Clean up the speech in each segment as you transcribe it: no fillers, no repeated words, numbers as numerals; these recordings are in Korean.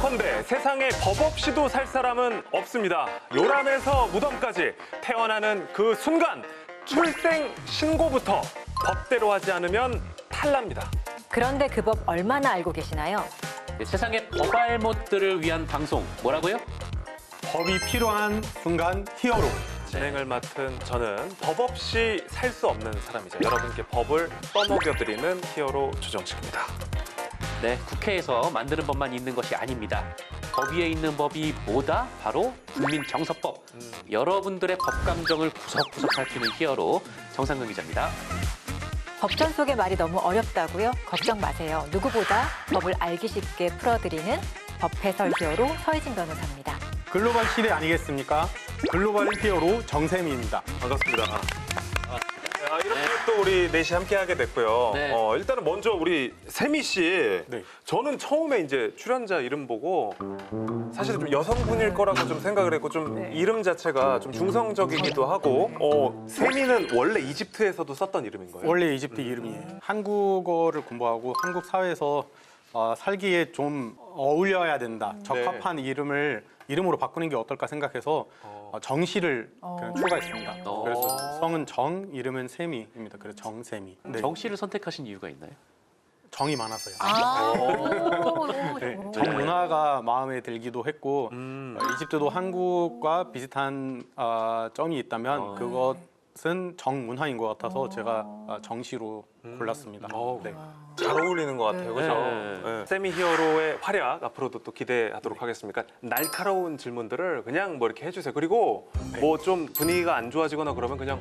예컨대 세상에 법 없이도 살 사람은 없습니다. 요람에서 무덤까지 태어나는 그 순간 출생 신고부터 법대로 하지 않으면 탈납니다. 그런데 그 법 얼마나 알고 계시나요? 세상의 법알못들을 위한 방송 뭐라고요? 법이 필요한 순간 히어로. 진행을 맡은 저는 법 없이 살 수 없는 사람이죠. 여러분께 법을 떠먹여드리는 히어로 조정식입니다. 네, 국회에서 만드는 법만 있는 것이 아닙니다. 법 위에 있는 법이 뭐다? 바로 국민정서법. 여러분들의 법 감정을 구석구석 살피는 히어로 정상근 기자입니다. 법전 속의 말이 너무 어렵다고요? 걱정 마세요. 누구보다 법을 알기 쉽게 풀어드리는 법 해설 히어로 서혜진 변호사입니다. 글로벌 시대 아니겠습니까? 글로벌 히어로 정세미입니다. 반갑습니다. 이렇게 또 우리 넷이 함께 하게 됐고요. 네. 일단은 먼저 우리 세미 씨. 네. 저는 처음에 이제 출연자 이름 보고 사실 좀 여성분일 거라고 좀 생각을 했고 좀 이름 자체가 좀 중성적이기도 하고 세미는 원래 이집트에서도 썼던 이름인 거예요? 원래 이집트 이름이에요. 한국어를 공부하고 한국 사회에서 살기에 좀 어울려야 된다. 적합한 이름으로 바꾸는 게 어떨까 생각해서 정씨를 그냥 추가했습니다. 그래서 성은 정, 이름은 세미입니다. 그래서 정세미. 네. 정 씨를 선택하신 이유가 있나요? 정이 많아서요. 네, 오. 정 문화가 마음에 들기도 했고 이집트도 한국과 비슷한 점이 있다면 그것은 정 문화인 것 같아서 제가 정씨로 골랐습니다. 네. 잘 어울리는 것 같아요, 그죠? 네. 네. 세미 히어로의 활약 앞으로도 또 기대하도록 하겠습니다. 날카로운 질문들을 그냥 뭐 이렇게 해주세요. 그리고 뭐 좀 분위기가 안 좋아지거나 그러면 그냥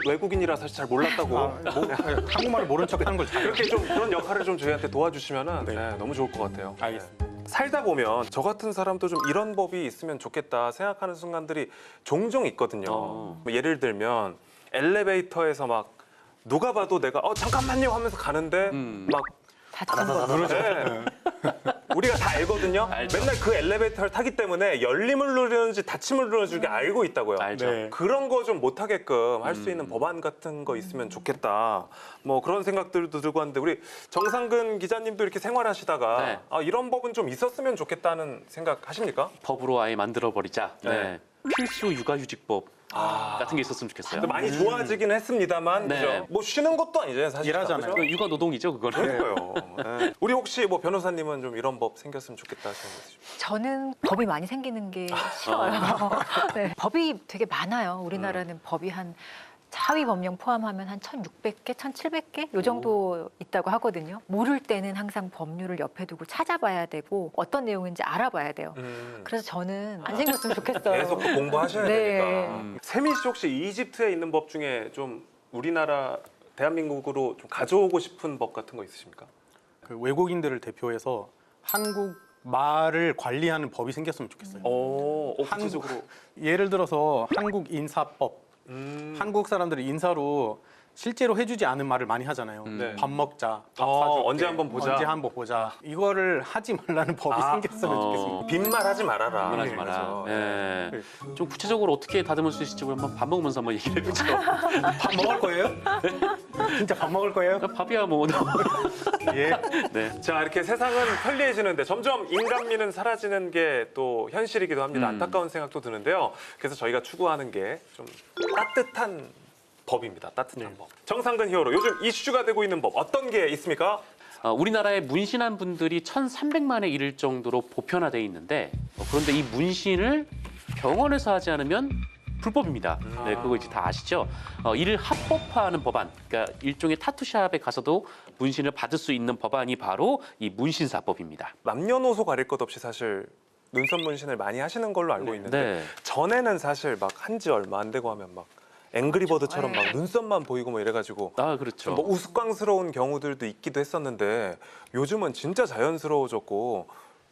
외국인이라 사실 잘 몰랐다고 한국말을 모른 척하는 걸 잘해요. 그렇게 좀 그런 역할을 좀 저희한테 도와주시면은 네. 너무 좋을 것 같아요. 알겠습니다. 살다 보면 저 같은 사람도 좀 이런 법이 있으면 좋겠다 생각하는 순간들이 종종 있거든요. 뭐 예를 들면 엘리베이터에서 막 누가 봐도 내가 잠깐만요 하면서 가는데 막 네. 우리가 다 알거든요. 알죠. 맨날 그 엘리베이터를 타기 때문에 열림을 누르는지 닫힘을 누르는지 알고 있다고요. 알죠. 네. 그런 거 좀 못하게끔 할 수 있는 법안 같은 거 있으면 좋겠다. 뭐 그런 생각들도 들고 왔는데 우리 정상근 기자님도 이렇게 생활하시다가 네. 이런 법은 좀 있었으면 좋겠다는 생각 하십니까? 법으로 아예 만들어버리자. 네. 네. 필수 육아휴직법 같은 게 있었으면 좋겠어요. 많이 좋아지긴 했습니다만 네. 그죠? 뭐 쉬는 것도 아니잖아요. 사실 일하잖아요. 그 육아 노동이죠, 그거는. 그러니까요. 네. 우리 혹시 뭐 변호사님은 좀 이런 법 생겼으면 좋겠다 생각하시죠? 저는 법이 많이 생기는 게 싫어요. 네. 법이 되게 많아요. 우리나라는 법이 한 하위 법령 포함하면 한 1,600개, 1,700개 요 정도 있다고 하거든요. 모를 때는 항상 법률을 옆에 두고 찾아봐야 되고 어떤 내용인지 알아봐야 돼요. 그래서 저는 안 생겼으면 좋겠어요. 계속 또 공부하셔야 네. 되니까. 세미 씨 혹시 이집트에 있는 법 중에 좀 우리나라 대한민국으로 좀 가져오고 싶은 법 같은 거 있으십니까? 그 외국인들을 대표해서 한국 말을 관리하는 법이 생겼으면 좋겠어요. 구체적으로. 예를 들어서 한국 인사법. 한국 사람들이 인사로 실제로 해주지 않은 말을 많이 하잖아요. 네. 밥 먹자, 밥 사줄게, 언제 한번 보자. 언제 한번 보자. 이거를 하지 말라는 법이 생겼으면 좋겠습니다. 빈말 하지 말아라. 하지 마라. 그래서. 네. 네. 좀 구체적으로 어떻게 다듬을 수 있을지 한번 밥 먹으면서 한번 얘기를 해보죠. 밥 먹을 거예요? 진짜 밥 먹을 거예요? 밥이야 뭐. 예. 네. 자, 이렇게 세상은 편리해지는데 점점 인간미는 사라지는 게 또 현실이기도 합니다. 안타까운 생각도 드는데요. 그래서 저희가 추구하는 게 좀 따뜻한 법입니다. 따뜻한 법. 정상근 히어로, 요즘 이슈가 되고 있는 법 어떤 게 있습니까? 우리나라에 문신한 분들이 1,300만에 이를 정도로 보편화돼 있는데 그런데 이 문신을 병원에서 하지 않으면 불법입니다. 네, 그거 이제 다 아시죠? 이를 합법화하는 법안, 그러니까 일종의 타투샵에 가서도 문신을 받을 수 있는 법안이 바로 이 문신사법입니다. 남녀노소 가릴 것 없이 사실 눈썹 문신을 많이 하시는 걸로 알고 있는데 네. 전에는 사실 막 한지 얼마 안 되고 하면 막 앵그리버드처럼 막 눈썹만 보이고 뭐 이래가지고 그렇죠. 뭐 우스꽝스러운 경우들도 있기도 했었는데 요즘은 진짜 자연스러워졌고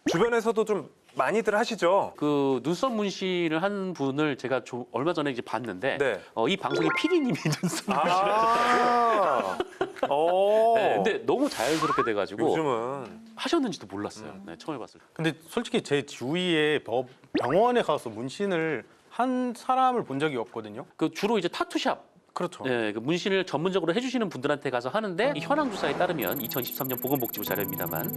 주변에서도 좀 많이들 하시죠? 그 눈썹 문신을 한 분을 제가 얼마 전에 이제 봤는데 네. 이 방송의 PD님이 눈썹 문신을 아, 네, 근데 너무 자연스럽게 돼가지고 요즘은 하셨는지도 몰랐어요. 네, 처음 해봤을 때. 근데 솔직히 제 주위에 병원에 가서 문신을 한 사람을 본 적이 없거든요. 그 주로 이제 타투샵 그렇죠. 예, 그 문신을 전문적으로 해주시는 분들한테 가서 하는데 이 현황 조사에 따르면 2023년 보건복지부 자료입니다만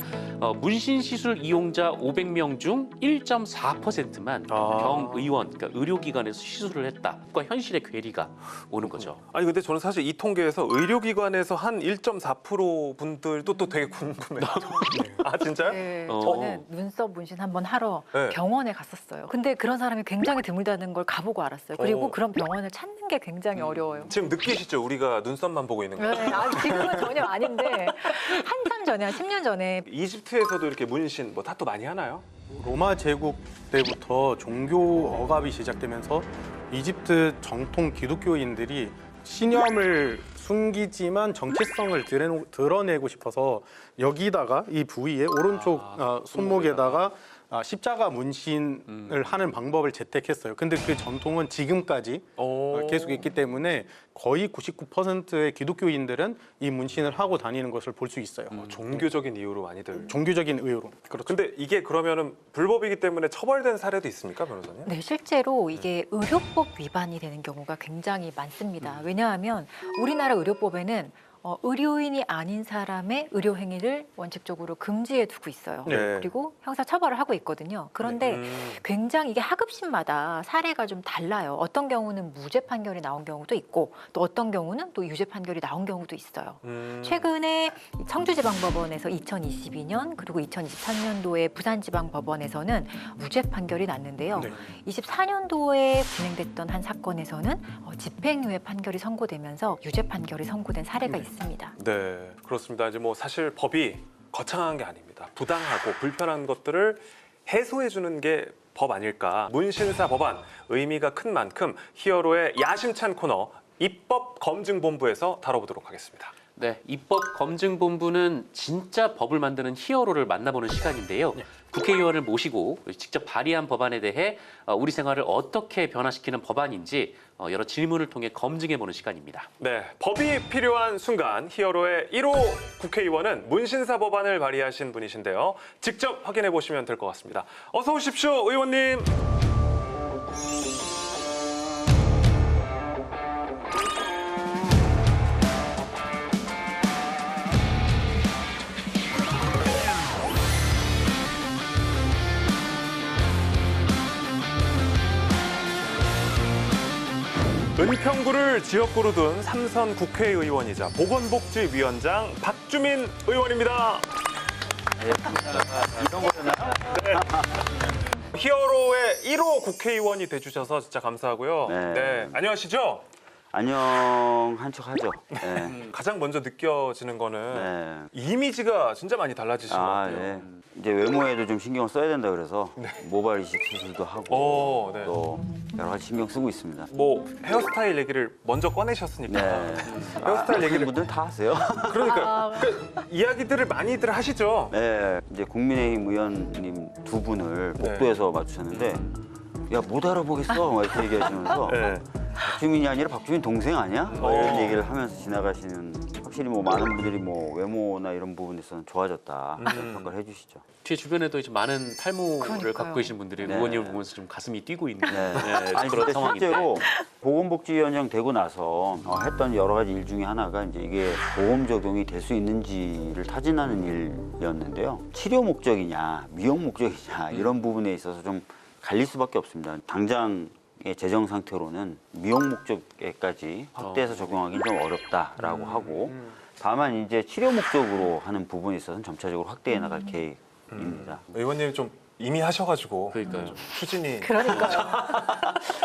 문신 시술 이용자 500명 중 1.4%만 병의원, 그러니까 의료기관에서 시술을 했다. 과 현실의 괴리가 오는 거죠. 아니 근데 저는 사실 이 통계에서 의료기관에서 한 1.4% 분들도 또 되게 궁금해요. 아 진짜요? 네, 어. 저는 눈썹 문신 한번 하러 네. 병원에 갔었어요. 근데 그런 사람이 굉장히 드물다는 걸 가보고 알았어요. 그리고 그런 병원을 찾는 게 굉장히 어려워요. 지금 느끼시죠? 우리가 눈썹만 보고 있는 거. 네, 지금은 전혀 아닌데 한참 전에 한 10년 전에 이집트에서도 이렇게 문신, 뭐 타투 많이 하나요? 로마 제국 때부터 종교 억압이 시작되면서 이집트 정통 기독교인들이 신념을 숨기지만 정체성을 드러내고 싶어서 여기다가 이 부위에 오른쪽 손목에다가 십자가 문신을 하는 방법을 채택했어요. 근데 그 전통은 지금까지 계속 있기 때문에 거의 99%의 기독교인들은 이 문신을 하고 다니는 것을 볼 수 있어요. 종교적인 이유로 많이들. 종교적인 의유로. 그렇죠. 근데 이게 그러면은 불법이기 때문에 처벌된 사례도 있습니까, 변호사님? 네, 실제로 이게 의료법 위반이 되는 경우가 굉장히 많습니다. 왜냐하면 우리나라 의료법에는 의료인이 아닌 사람의 의료 행위를 원칙적으로 금지해 두고 있어요. 네. 그리고 형사 처벌을 하고 있거든요. 그런데 굉장히 이게 하급심마다 사례가 좀 달라요. 어떤 경우는 무죄 판결이 나온 경우도 있고 또 어떤 경우는 또 유죄 판결이 나온 경우도 있어요. 최근에 청주지방법원에서 2022년 그리고 2023년도에 부산지방법원에서는 무죄 판결이 났는데요. 네. 24년도에 진행됐던 한 사건에서는 집행유예 판결이 선고되면서 유죄 판결이 선고된 사례가 있습니다. 네, 그렇습니다. 이제 뭐 사실 법이 거창한 게 아닙니다. 부당하고 불편한 것들을 해소해 주는 게 법 아닐까. 문신사 법안 의미가 큰 만큼 히어로의 야심찬 코너 입법검증본부에서 다뤄보도록 하겠습니다. 네, 입법검증본부는 진짜 법을 만드는 히어로를 만나보는 시간인데요. 국회의원을 모시고 직접 발의한 법안에 대해 우리 생활을 어떻게 변화시키는 법안인지 여러 질문을 통해 검증해보는 시간입니다. 네, 법이 필요한 순간 히어로의 1호 국회의원은 문신사 법안을 발의하신 분이신데요. 직접 확인해 보시면 될 것 같습니다. 어서 오십시오, 의원님. 은평구를 지역구로 둔 삼선 국회의원이자 보건복지위원장 박주민 의원입니다. 히어로의 1호 국회의원이 돼주셔서 진짜 감사하고요. 네. 안녕하시죠? 안녕한 척 하죠. 네. 가장 먼저 느껴지는 거는 네. 이미지가 진짜 많이 달라지신 것 같아요. 네. 이제 외모에도 좀 신경을 써야 된다 그래서 모발 이식 수술도 하고 네. 또 여러 가지 신경 쓰고 있습니다. 뭐 헤어스타일 얘기를 먼저 꺼내셨으니까 네. 헤어스타일 얘기를 분들은 다 하세요. 그러니까 이야기들을 많이들 하시죠. 네. 이제 국민의힘 의원님 두 분을 복도에서 마주쳤는데 야 못 알아보겠어 막 이렇게 얘기하시면서 네. 박주민이 아니라 박주민 동생 아니야? 막 이런 얘기를 하면서 지나가시는 확실히 뭐 많은 분들이 뭐 외모나 이런 부분에서는 좋아졌다 이런 평가를 해주시죠. 제 주변에도 이제 많은 탈모를 그러니까요. 갖고 계신 분들이 네. 의원님을 보면서 좀 가슴이 뛰고 있는 네. 네, 아니 그런 근데 상황인데. 실제로 보건복지위원장 되고 나서 했던 여러 가지 일 중에 하나가 이제 이게 보험 적용이 될 수 있는지를 타진하는 일이었는데요. 치료 목적이냐, 미용 목적이냐 이런 부분에 있어서 좀 갈릴 수밖에 없습니다. 당장의 재정 상태로는 미용 목적에까지 확대해서 적용하기는 좀 어렵다라고 하고 다만 이제 치료 목적으로 하는 부분에 있어서는 점차적으로 확대해 나갈 계획입니다. 의원님 좀 이미 하셔가지고 그러니까요. 좀 추진이 그러니까요.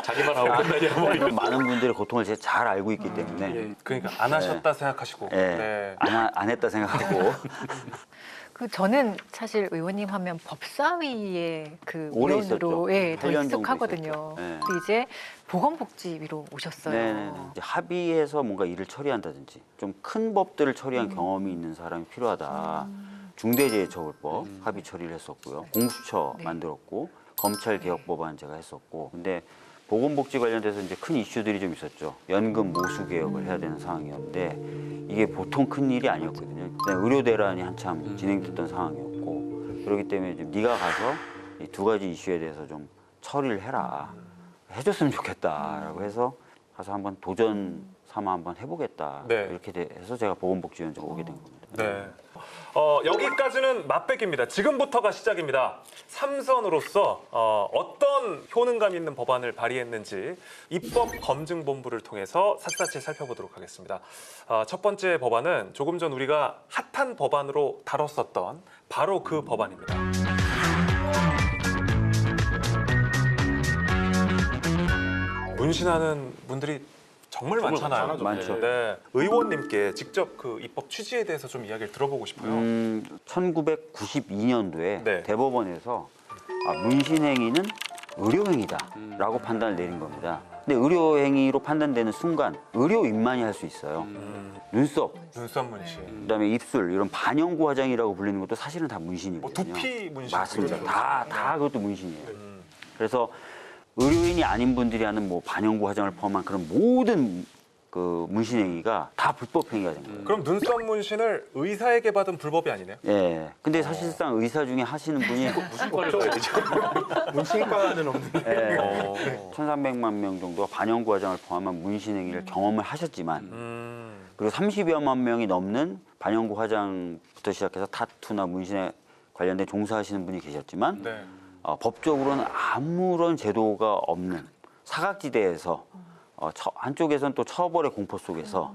자기만 하고 끝나냐 뭐 이런. 많은 분들의 고통을 제가 잘 알고 있기 때문에 그러니까 안 하셨다 생각하시고 네. 안 했다 생각하고 저는 사실 의원님 하면 법사위의 그 오래 위원으로 있었죠. 더 8년 정도 익숙하거든요. 있었죠. 네. 근데 이제 보건복지위로 오셨어요. 네. 이제 합의해서 뭔가 일을 처리한다든지 좀 큰 법들을 처리한 경험이 있는 사람이 필요하다. 중대재해처벌법 합의 처리를 했었고요. 공수처 네. 만들었고 검찰 개혁 법안 제가 했었고. 근데 보건복지 관련돼서 이제 큰 이슈들이 좀 있었죠. 연금 모수 개혁을 해야 되는 상황이었는데 이게 보통 큰 일이 아니었거든요. 의료 대란이 한참 진행됐던 상황이었고 그렇기 때문에 좀 네가 가서 이 두 가지 이슈에 대해서 좀 처리를 해라. 해줬으면 좋겠다라고 해서 가서 한번 도전 삼아 한번 해보겠다. 네. 이렇게 해서 제가 보건복지위원장 오게 된 겁니다. 네. 여기까지는 맛배기입니다. 지금부터가 시작입니다. 삼선으로서 어떤 효능감 있는 법안을 발의했는지 입법검증본부를 통해서 샅샅이 살펴보도록 하겠습니다. 첫 번째 법안은 조금 전 우리가 핫한 법안으로 다뤘었던 바로 그 법안입니다. 문신하는 분들이 정말 많잖아요. 많죠. 네. 의원님께 직접 그 입법 취지에 대해서 좀 이야기를 들어보고 싶어요. 1992년도에 네. 대법원에서 문신행위는 의료행위다라고 판단을 내린 겁니다. 근데 의료행위로 판단되는 순간 의료인만이 할 수 있어요. 눈썹, 눈썹 문신, 그다음에 입술 이런 반영구 화장이라고 불리는 것도 사실은 다 뭐 문신이거든요. 두피 문신, 맞습니다. 그렇죠. 다 그것도 문신이에요. 그래서 의료인이 아닌 분들이 하는 뭐 반영구 화장을 포함한 그런 모든 그 문신 행위가 다 불법 행위가 된 거예요. 그럼 눈썹 문신을 의사에게 받은 불법이 아니네요? 예. 근데 사실상 의사 중에 하시는 분이 무슨 과를 문신과는 없는데. 예, 1,300만 명 정도가 반영구 화장을 포함한 문신 행위를 경험을 하셨지만 그리고 30여만 명이 넘는 반영구 화장부터 시작해서 타투나 문신에 관련된 종사하시는 분이 계셨지만 네. 법적으로는 아무런 제도가 없는 사각지대에서 한쪽에서는 또 처벌의 공포 속에서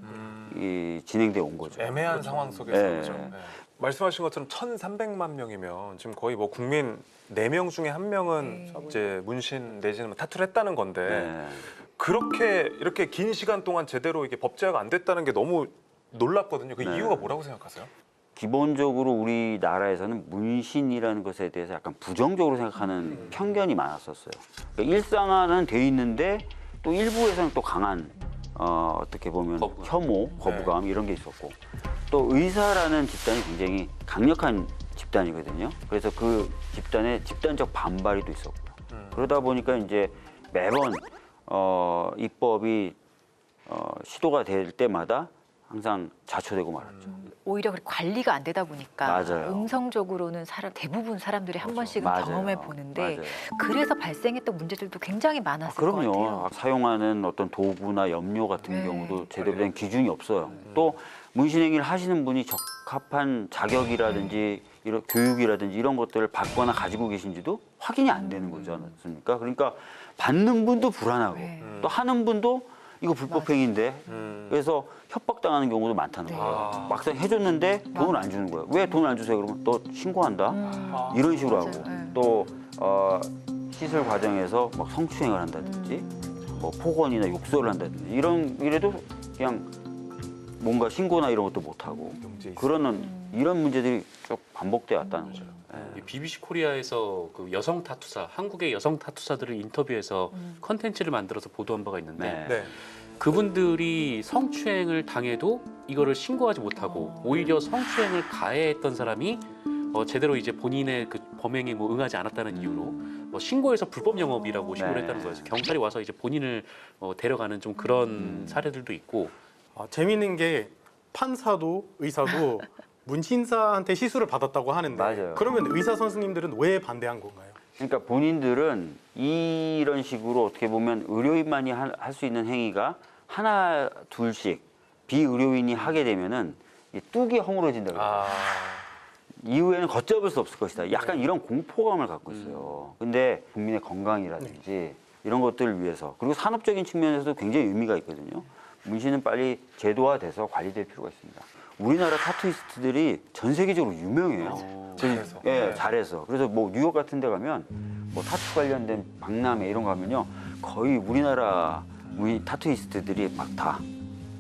진행돼 온 거죠. 애매한 상황 속에서 네. 그렇죠. 네. 말씀하신 것처럼 1,300만 명이면 지금 거의 뭐 국민 4명 중에 1명은 이제 문신 내지는 뭐 타투를 했다는 건데 네. 그렇게 이렇게 긴 시간 동안 제대로 이게 법제화가 안 됐다는 게 너무 놀랍거든요. 그 네. 이유가 뭐라고 생각하세요? 기본적으로 우리나라에서는 문신이라는 것에 대해서 약간 부정적으로 생각하는 편견이 많았었어요. 그러니까 일상화는 돼 있는데 또 일부에서는 또 강한 어떻게 보면 거부감. 혐오, 거부감 이런 게 있었고 또 의사라는 집단이 굉장히 강력한 집단이거든요. 그래서 그 집단의 집단적 반발이 또 있었고 그러다 보니까 이제 매번 입법이 시도가 될 때마다 항상 자초되고 말았죠. 오히려 관리가 안 되다 보니까 맞아요. 음성적으로는 대부분 사람들이 한 번씩은 맞아요. 경험해 보는데 맞아요. 그래서 발생했던 문제들도 굉장히 많았을 것 같아요. 그럼요. 사용하는 어떤 도구나 염료 같은 네. 경우도 제대로 된 기준이 없어요. 또 문신행위를 하시는 분이 적합한 자격이라든지 이런 교육이라든지 이런 것들을 받거나 가지고 계신지도 확인이 안 되는 거지 않습니까? 그러니까 받는 분도 불안하고 네. 또 하는 분도 이거 불법행위인데 그래서 협박당하는 경우도 많다는 네. 거예요. 막상 해줬는데 돈을 안 주는 거예요. 왜 돈을 안 주세요? 그러면 너 신고한다. 이런 식으로 맞아요. 하고 네. 또 시술 과정에서 막 성추행을 한다든지 뭐 폭언이나 욕설을 한다든지 이래도 그냥 뭔가 신고나 이런 것도 못 하고 그러는 이런 문제들이 쭉 반복돼 왔다는 거죠. 이 BBC 코리아에서 그 여성 타투사, 한국의 여성 타투사들을 인터뷰해서 컨텐츠를 만들어서 보도한 바가 있는데 네. 네. 그분들이 성추행을 당해도 이거를 신고하지 못하고 오히려 성추행을 가해했던 사람이 제대로 이제 본인의 그 범행에 뭐 응하지 않았다는 이유로 신고해서 불법 영업이라고 신고를 네. 했다는 거예요. 그래서 경찰이 와서 이제 본인을 데려가는 좀 그런 사례들도 있고 재미있는 게 판사도 의사도 문신사한테 시술을 받았다고 하는데 맞아요. 그러면 의사 선생님들은 왜 반대한 건가요? 그러니까 본인들은 이런 식으로 어떻게 보면 의료인만이 할 수 있는 행위가 하나 둘씩 비의료인이 하게 되면은 뚝이 허물어진다 그래요. 이후에는 걷잡을 수 없을 것이다. 약간 이런 공포감을 갖고 있어요. 근데 국민의 건강이라든지 이런 것들을 위해서 그리고 산업적인 측면에서도 굉장히 의미가 있거든요. 문신은 빨리 제도화돼서 관리될 필요가 있습니다. 우리나라 타투이스트들이 전 세계적으로 유명해요. 잘해서. 예, 잘해서. 그래서 뭐 뉴욕 같은 데 가면 뭐 타투 관련된 박람회 이런 거 하면요. 거의 우리나라 타투이스트들이 막 다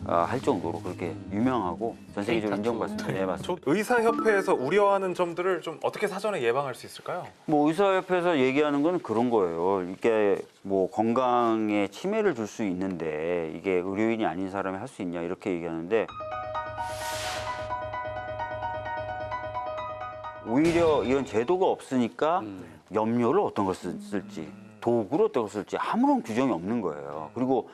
할 정도로 그렇게 유명하고 전 세계적으로 인정받습니다. 네, 맞습니다. 의사협회에서 우려하는 점들을 좀 어떻게 사전에 예방할 수 있을까요? 뭐 의사협회에서 얘기하는 건 그런 거예요. 이게 뭐 건강에 침해를 줄 수 있는데 이게 의료인이 아닌 사람이 할 수 있냐 이렇게 얘기하는데 오히려 이런 제도가 없으니까 염료를 어떤 걸 쓸지 도구를 어떤 걸 쓸지 아무런 규정이 없는 거예요. 그리고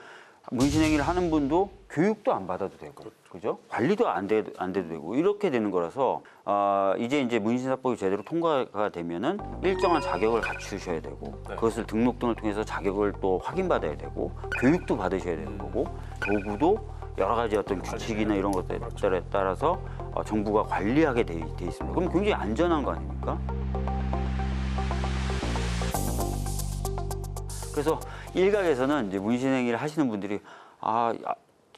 문신행위를 하는 분도 교육도 안 받아도 되고, 그죠? 관리도 안 돼도 되고 이렇게 되는 거라서 이제 문신사법이 제대로 통과가 되면은 일정한 자격을 갖추셔야 되고 그것을 등록 등을 통해서 자격을 또 확인받아야 되고 교육도 받으셔야 되는 거고 도구도 여러 가지 어떤 규칙이나 이런 것들에 따라서 정부가 관리하게 돼 있습니다. 그럼 굉장히 안전한 거 아닙니까? 그래서 일각에서는 이제 문신행위를 하시는 분들이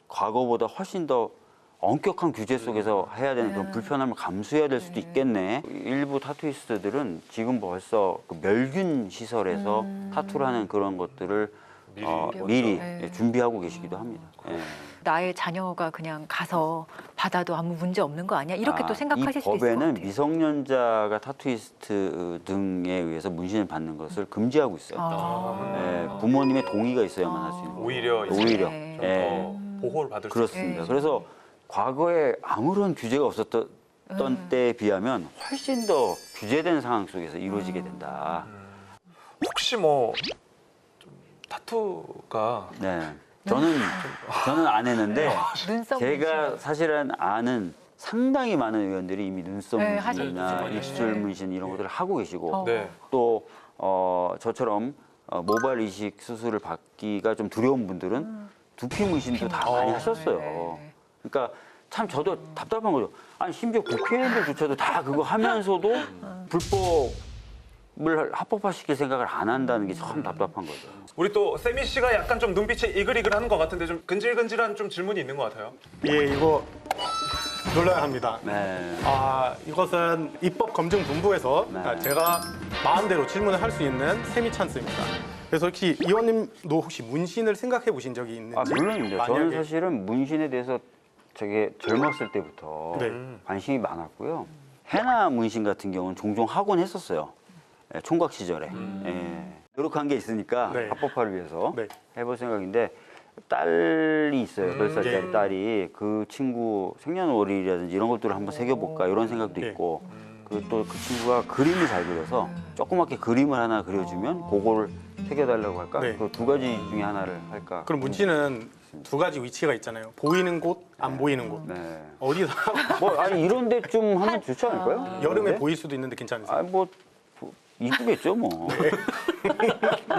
과거보다 훨씬 더 엄격한 규제 속에서 해야 되는 그런 불편함을 감수해야 될 수도 있겠네. 일부 타투이스트들은 지금 벌써 그 멸균 시설에서 타투를 하는 그런 것들을 미리 준비하고 계시기도 합니다. 예. 나의 자녀가 그냥 가서 받아도 아무 문제 없는 거 아니야? 이렇게 또 생각하실 이 수도 있을 것 법에는 같아요. 미성년자가 타투이스트 등에 의해서 문신을 받는 것을 금지하고 있어요. 예, 부모님의 동의가 있어야만 할 수 있는 거예요. 오히려. 네. 더 보호를 받을 수 그렇습니다. 네. 그래서 과거에 아무런 규제가 없었던 때에 비하면 훨씬 더 규제된 상황 속에서 이루어지게 된다. 혹시 뭐 좀 타투가 네. 저는 안 했는데 눈썹 제가 문신. 사실은 아는 상당히 많은 의원들이 이미 눈썹 네, 문신이나 하셨죠. 입술 문신 이런 것들을 하고 계시고 네. 또 저처럼 모발 이식 수술을 받기가 좀 두려운 분들은 두피 문신도 다 많이 하셨어요. 네. 그러니까 참 저도 답답한 거죠. 아니 심지어 국회의원들조차도 다 그거 하면서도 불법을 합법화시킬 생각을 안 한다는 게 참 답답한 거죠. 우리 또 세미 씨가 약간 좀 눈빛이 이글이글하는 것 같은데 좀 근질근질한 좀 질문이 있는 것 같아요. 예, 이거 놀라야 합니다. 네. 이것은 입법검증본부에서 네. 제가 마음대로 질문을 할 수 있는 세미 찬스입니다. 그래서 혹시 의원님도 혹시 문신을 생각해 보신 적이 있는지? 물론입니다. 만약에- 저는 사실은 문신에 대해서 되게 젊었을 때부터 네. 관심이 많았고요. 헤나 문신 같은 경우는 종종 하곤 했었어요. 예, 총각 시절에. 예. 노력한 게 있으니까 네. 합법화를 위해서 네. 해볼 생각인데 딸이 있어요. 10살짜리 네. 딸이 그 친구 생년월일이라든지 이런 것들을 한번 새겨볼까 이런 생각도 네. 있고 그리고 또 그 친구가 그림을 잘 그려서 조그맣게 그림을 하나 그려주면 그거를 새겨달라고 할까? 네. 그 두 가지 중에 하나를 할까? 그럼 문신은 두 가지 위치가 있잖아요. 보이는 곳, 안 보이는 곳. 네. 어디서 아니 이런 데 좀 하면 좋지 않을까요? 여름에 네? 보일 수도 있는데 괜찮으세요? 이쁘겠죠 뭐.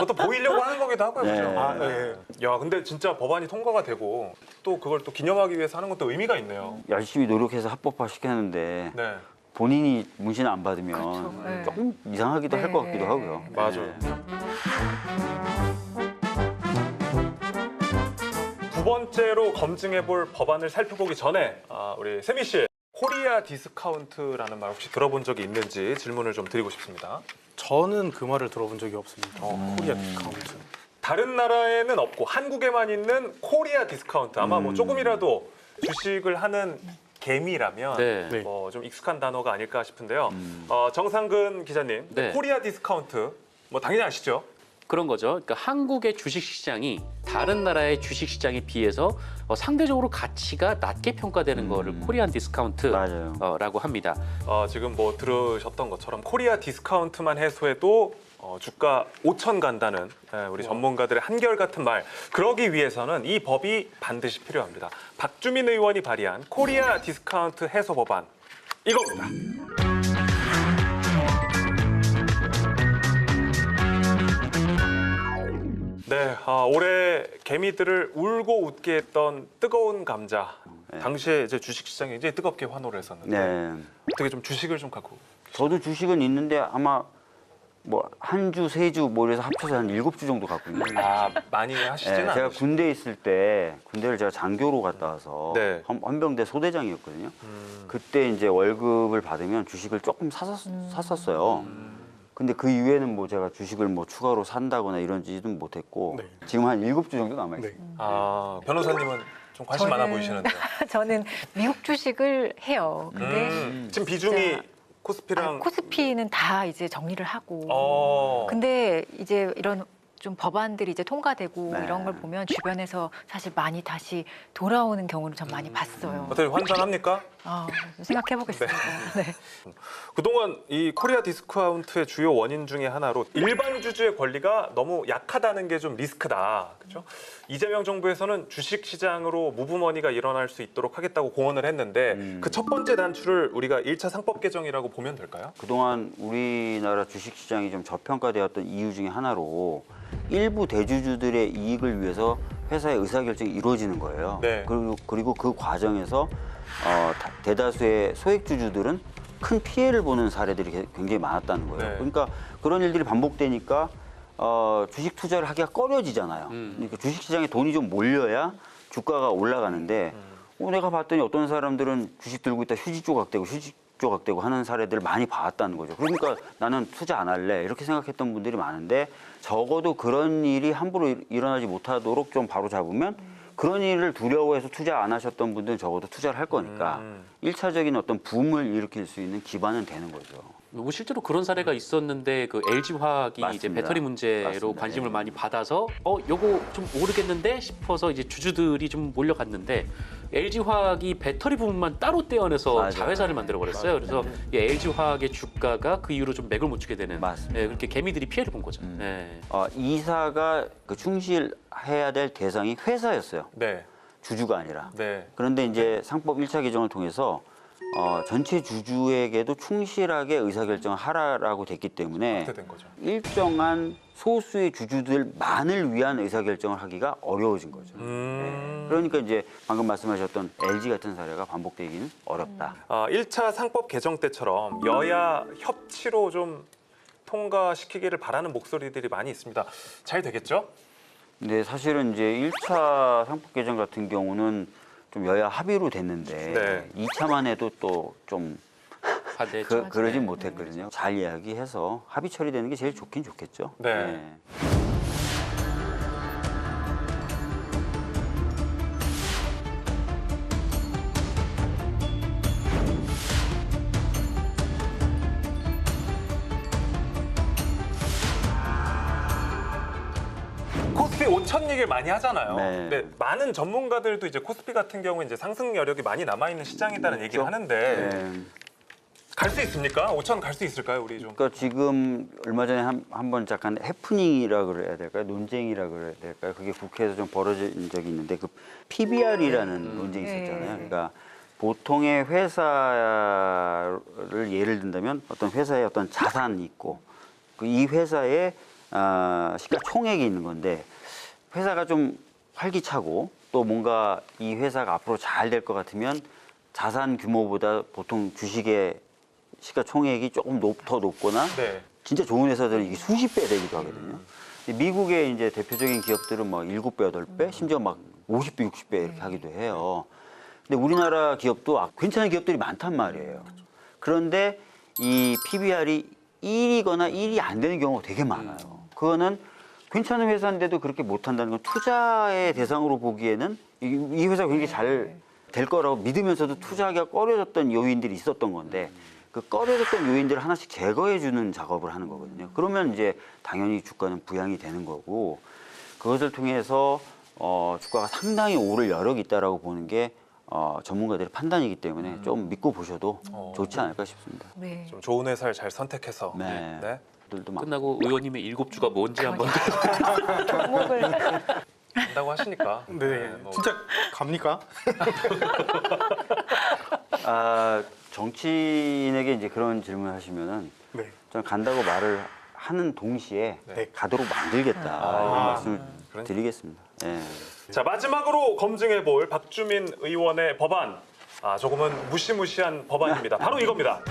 또 보이려고 하는 거기도 하고요. 네. 그죠? 네. 야, 근데 진짜 법안이 통과가 되고 또 그걸 또 기념하기 위해서 하는 것도 의미가 있네요. 열심히 노력해서 합법화 시켰는데 네. 본인이 문신 안 받으면 그렇죠. 네. 조금 이상하기도 할 것 같기도 하고요. 맞아요. 네. 두 번째로 검증해볼 법안을 살펴보기 전에 우리 세미 씨 코리아 디스카운트라는 말 혹시 들어본 적이 있는지 질문을 좀 드리고 싶습니다. 저는 그 말을 들어본 적이 없습니다. 코리아 디스카운트. 다른 나라에는 없고 한국에만 있는 코리아 디스카운트. 아마 뭐 조금이라도 주식을 하는 개미라면 네. 네. 좀 익숙한 단어가 아닐까 싶은데요. 정상근 기자님, 네. 코리아 디스카운트 뭐 당연히 아시죠? 그런 거죠. 그러니까 한국의 주식시장이 다른 나라의 주식시장에 비해서 상대적으로 가치가 낮게 평가되는 거를 코리안 맞아요. 디스카운트라고 합니다. 지금 뭐 들으셨던 것처럼 코리아 디스카운트만 해소해도 주가 5천 간다는 우리 전문가들의 한결같은 말. 그러기 위해서는 이 법이 반드시 필요합니다. 박주민 의원이 발의한 코리아 디스카운트 해소 법안 이겁니다. 네, 올해 개미들을 울고 웃게 했던 뜨거운 감자. 당시에 이제 주식시장이 이제 뜨겁게 환호를 했었는데 네. 어떻게 좀 주식을 좀 갖고 저도 주식은 있는데 아마 뭐 한 주, 세 주 뭐 이래서 합쳐서 한 7주 정도 갖고 있는 거예요. 많이 하시지는 제가 않으시죠? 군대에 있을 때 군대를 제가 장교로 갔다 와서 네. 헌병대 소대장이었거든요. 그때 이제 월급을 받으면 주식을 조금 샀었어요. 근데 그 이후에는 뭐 제가 주식을 뭐 추가로 산다거나 이런지는 못했고 네. 지금 한 7주 정도 남아 있어요. 네. 변호사님은 좀 관심 많아 보이시는데요. 저는 미국 주식을 해요. 근데 지금 비중이 진짜- 코스피랑 코스피는 다 이제 정리를 하고. 근데 이제 이런 좀 법안들이 이제 통과되고 네. 이런 걸 보면 주변에서 사실 많이 다시 돌아오는 경우를 전 많이 봤어요. 어떻게 환전합니까? 생각해 보겠습니다. 네. 그동안 이 코리아 디스카운트의 주요 원인 중에 하나로 일반 주주의 권리가 너무 약하다는 게 좀 리스크다. 그렇죠? 이재명 정부에서는 주식 시장으로 무브머니가 일어날 수 있도록 하겠다고 공언을 했는데 그 첫 번째 단추를 우리가 1차 상법 개정이라고 보면 될까요? 그동안 우리나라 주식시장이 좀 저평가되었던 이유 중에 하나로 일부 대주주들의 이익을 위해서 회사의 의사결정이 이루어지는 거예요. 네. 그리고 그 과정에서 대다수의 소액주주들은 큰 피해를 보는 사례들이 굉장히 많았다는 거예요. 네. 그러니까 그런 일들이 반복되니까 주식 투자를 하기가 꺼려지잖아요. 그러니까 주식시장에 돈이 좀 몰려야 주가가 올라가는데 내가 봤더니 어떤 사람들은 주식 들고 있다 휴지 조각되고 하는 사례들을 많이 봤다는 거죠. 그러니까 나는 투자 안 할래 이렇게 생각했던 분들이 많은데 적어도 그런 일이 함부로 일어나지 못하도록 좀 바로 잡으면 그런 일을 두려워해서 투자 안 하셨던 분들은 적어도 투자를 할 거니까 1차적인 어떤 붐을 일으킬 수 있는 기반은 되는 거죠. 뭐 실제로 그런 사례가 있었는데 그 LG화학이 이제 맞습니다. 배터리 문제로 맞습니다. 관심을 예. 많이 받아서 요거 좀 오르겠는데 싶어서 이제 주주들이 좀 몰려갔는데 LG화학이 배터리 부분만 따로 떼어내서 맞아요. 자회사를 만들어 버렸어요. 그래서 이 LG화학의 주가가 그 이후로 좀 맥을 못 추게 되는 맞습니다. 예, 그렇게 개미들이 피해를 본 거죠. 예. 이사가 그 충실해야 될 대상이 회사였어요. 네. 주주가 아니라. 네. 그런데 이제 상법 1차 개정을 통해서 전체 주주에게도 충실하게 의사결정을 하라라고 됐기 때문에 그렇게 된 거죠. 일정한 소수의 주주들만을 위한 의사결정을 하기가 어려워진 거죠. 네. 그러니까 이제 방금 말씀하셨던 LG 같은 사례가 반복되기는 어렵다. 1차 상법 개정 때처럼 여야 협치로 좀 통과시키기를 바라는 목소리들이 많이 있습니다. 잘 되겠죠? 근데 사실은 이제 1차 상법 개정 같은 경우는 좀 여야 합의로 됐는데 네. 2차만 해도 또 좀 반대했죠. 그러진 못했거든요. 잘 이야기해서 합의 처리되는 게 제일 좋긴 좋겠죠. 네. 코스피 5천 얘기를 많이 하잖아요. 네. 근데 많은 전문가들도 이제 코스피 같은 경우에 이제 상승 여력이 많이 남아 있는 시장이다는 얘기를 하는데 네. 갈 수 있습니까? 5천 갈 수 있을까요, 우리 좀? 그러니까 지금 얼마 전에 한 번 잠깐 해프닝이라 그래야 될까요? 논쟁이라 그래야 될까요? 그게 국회에서 좀 벌어진 적이 있는데 그 PBR이라는 논쟁이 있었잖아요. 그러니까 보통의 회사를 예를 든다면 어떤 회사에 어떤 자산이 있고 이 회사에 시가총액이 있는 건데 회사가 좀 활기차고 또 뭔가 이 회사가 앞으로 잘 될 것 같으면 자산 규모보다 보통 주식의 시가총액이 조금 더 높거나 네. 진짜 좋은 회사들은 이게 수십 배 되기도 하거든요. 근데 미국의 이제 대표적인 기업들은 막 7배, 8배, 심지어 막 50배, 60배 이렇게 하기도 해요. 근데 우리나라 기업도 괜찮은 기업들이 많단 말이에요. 그런데 이 PBR이 1이거나 1이 안 되는 경우가 되게 많아요. 그거는 괜찮은 회사인데도 그렇게 못한다는 건 투자의 대상으로 보기에는 이 회사가 굉장히 잘 될 거라고 믿으면서도 투자하기가 꺼려졌던 요인들이 있었던 건데 그 꺼려졌던 요인들을 하나씩 제거해 주는 작업을 하는 거거든요. 그러면 이제 당연히 주가는 부양이 되는 거고 그것을 통해서 주가가 상당히 오를 여력이 있다라고 보는 게 전문가들의 판단이기 때문에 좀 믿고 보셔도 좋지 않을까 싶습니다. 네. 좀 좋은 회사를 잘 선택해서. 네. 네. 들도 많고. 끝나고 의원님의 7주가 뭔지 한번 종목을 한다고 하시니까. 네, 뭐 진짜 갑니까? 정치인에게 이제 그런 질문을 하시면은 네. 저는 간다고 말을 하는 동시에 네. 가도록 만들겠다 이런 말씀을 드리겠습니다. 예. 자, 마지막으로 검증해 볼 박주민 의원의 법안. 조금은 무시무시한 법안입니다. 바로 이겁니다.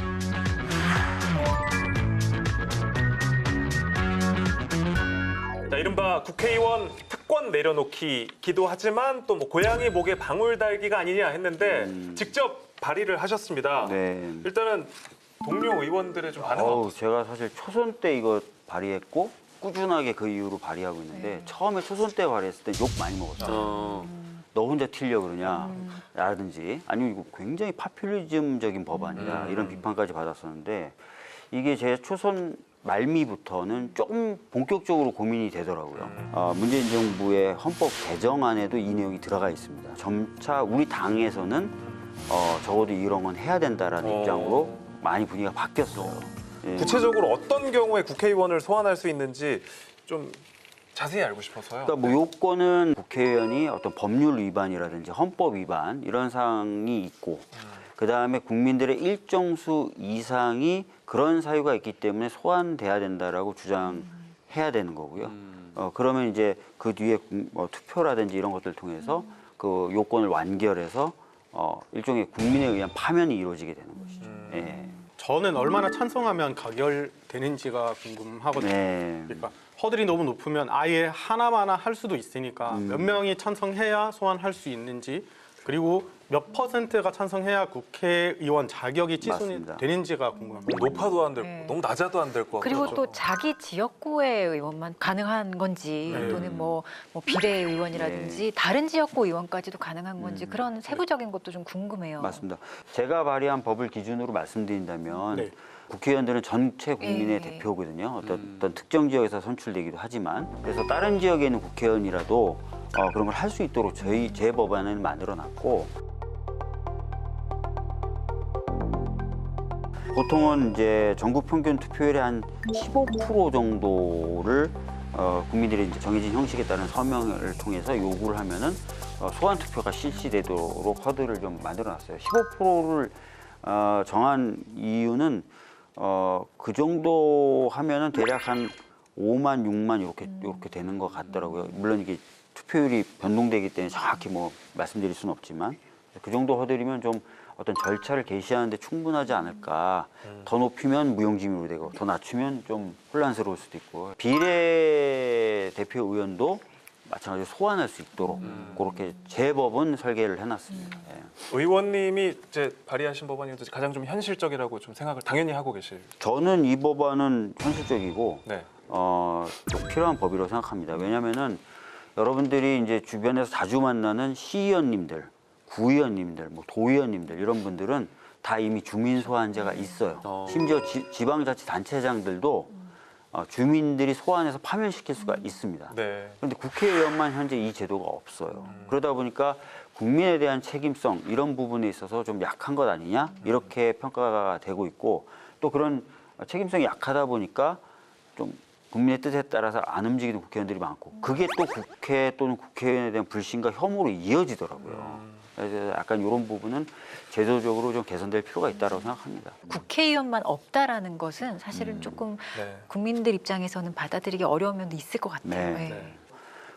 자, 이른바 국회의원 특권 내려놓기기도 하지만 또 뭐 고양이 목에 방울 달기가 아니냐 했는데 직접 발의를 하셨습니다. 네. 일단은 동료 의원들의 좀 반응은 어떠세요? 제가 사실 초선 때 이거 발의했고 꾸준하게 그 이후로 발의하고 있는데 처음에 초선 때 발의했을 때 욕 많이 먹었어요. 너 혼자 튀려 그러냐 라든지 아니면 이거 굉장히 파퓰리즘적인 법안이다 이런 비판까지 받았었는데 이게 제 초선 말미부터는 조금 본격적으로 고민이 되더라고요. 문재인 정부의 헌법 개정안에도 이 내용이 들어가 있습니다. 점차 우리 당에서는 적어도 이런 건 해야 된다라는 입장으로 많이 분위기가 바뀌었어요. 예. 구체적으로 어떤 경우에 국회의원을 소환할 수 있는지 좀 자세히 알고 싶어서요. 그러니까 뭐 요건은 국회의원이 어떤 법률 위반이라든지 헌법 위반 이런 사항이 있고 그다음에 국민들의 일정수 이상이 그런 사유가 있기 때문에 소환돼야 된다라고 주장해야 되는 거고요. 그러면 이제 그 뒤에 뭐 투표라든지 이런 것들을 통해서 그 요건을 완결해서 일종의 국민에 의한 파면이 이루어지게 되는 것이죠. 예. 저는 얼마나 찬성하면 가결되는지가 궁금하거든요. 네. 그러니까 허들이 너무 높으면 아예 하나마나 할 수도 있으니까 몇 명이 찬성해야 소환할 수 있는지, 그리고 몇 퍼센트가 찬성해야 국회의원 자격이 취소이 맞습니다. 되는지가 궁금합니다. 높아도 안 되고 네. 너무 낮아도 안 될 것 같고. 그리고 또 자기 지역구의 의원만 가능한 건지 네. 또는 뭐 비례 의원이라든지 다른 지역구 의원까지도 가능한 건지 그런 세부적인 것도 좀 궁금해요. 맞습니다. 제가 발의한 법을 기준으로 말씀드린다면 네. 국회의원들은 전체 국민의 네. 대표거든요. 어떤 특정 지역에서 선출되기도 하지만, 그래서 다른 지역에 있는 국회의원이라도 그런 걸 할 수 있도록 제 법안을 만들어놨고, 보통은 이제 전국 평균 투표율의 한 15% 정도를 국민들이 이제 정해진 형식에 따른 서명을 통해서 요구를 하면은 소환 투표가 실시되도록 허들을 좀 만들어놨어요. 15%를 정한 이유는 그 정도 하면은 대략 한 5만, 6만 이렇게 되는 것 같더라고요. 물론 이게 투표율이 변동되기 때문에 정확히 뭐 말씀드릴 수는 없지만, 그 정도 허들이면 좀 어떤 절차를 개시하는데 충분하지 않을까. 더 높이면 무용지물이 되고 더 낮추면 좀 혼란스러울 수도 있고, 비례 대표 의원도 마찬가지로 소환할 수 있도록 그렇게 제 법은 설계를 해놨습니다. 예. 의원님이 이제 발의하신 법안이 가장 좀 현실적이라고 좀 생각을 당연히 하고 계실. 저는 이 법안은 현실적이고 네. 좀 필요한 법이라고 생각합니다. 왜냐하면은 여러분들이 이제 주변에서 자주 만나는 시의원님들, 구의원님들, 뭐 도의원님들 이런 분들은 다 이미 주민 소환제가 있어요. 심지어 지방자치단체장들도 주민들이 소환해서 파면시킬 수가 있습니다. 네. 그런데 국회의원만 현재 이 제도가 없어요. 그러다 보니까 국민에 대한 책임성 이런 부분에 있어서 좀 약한 것 아니냐 이렇게 평가가 되고 있고, 또 그런 책임성이 약하다 보니까 좀 국민의 뜻에 따라서 안 움직이는 국회의원들이 많고, 그게 또 국회 또는 국회의원에 대한 불신과 혐오로 이어지더라고요. 그래서 약간 이런 부분은 제도적으로 좀 개선될 필요가 있다고 생각합니다. 국회의원만 없다라는 것은 사실은 조금 네. 국민들 입장에서는 받아들이기 어려운 면도 있을 것 같아요. 네. 예. 네.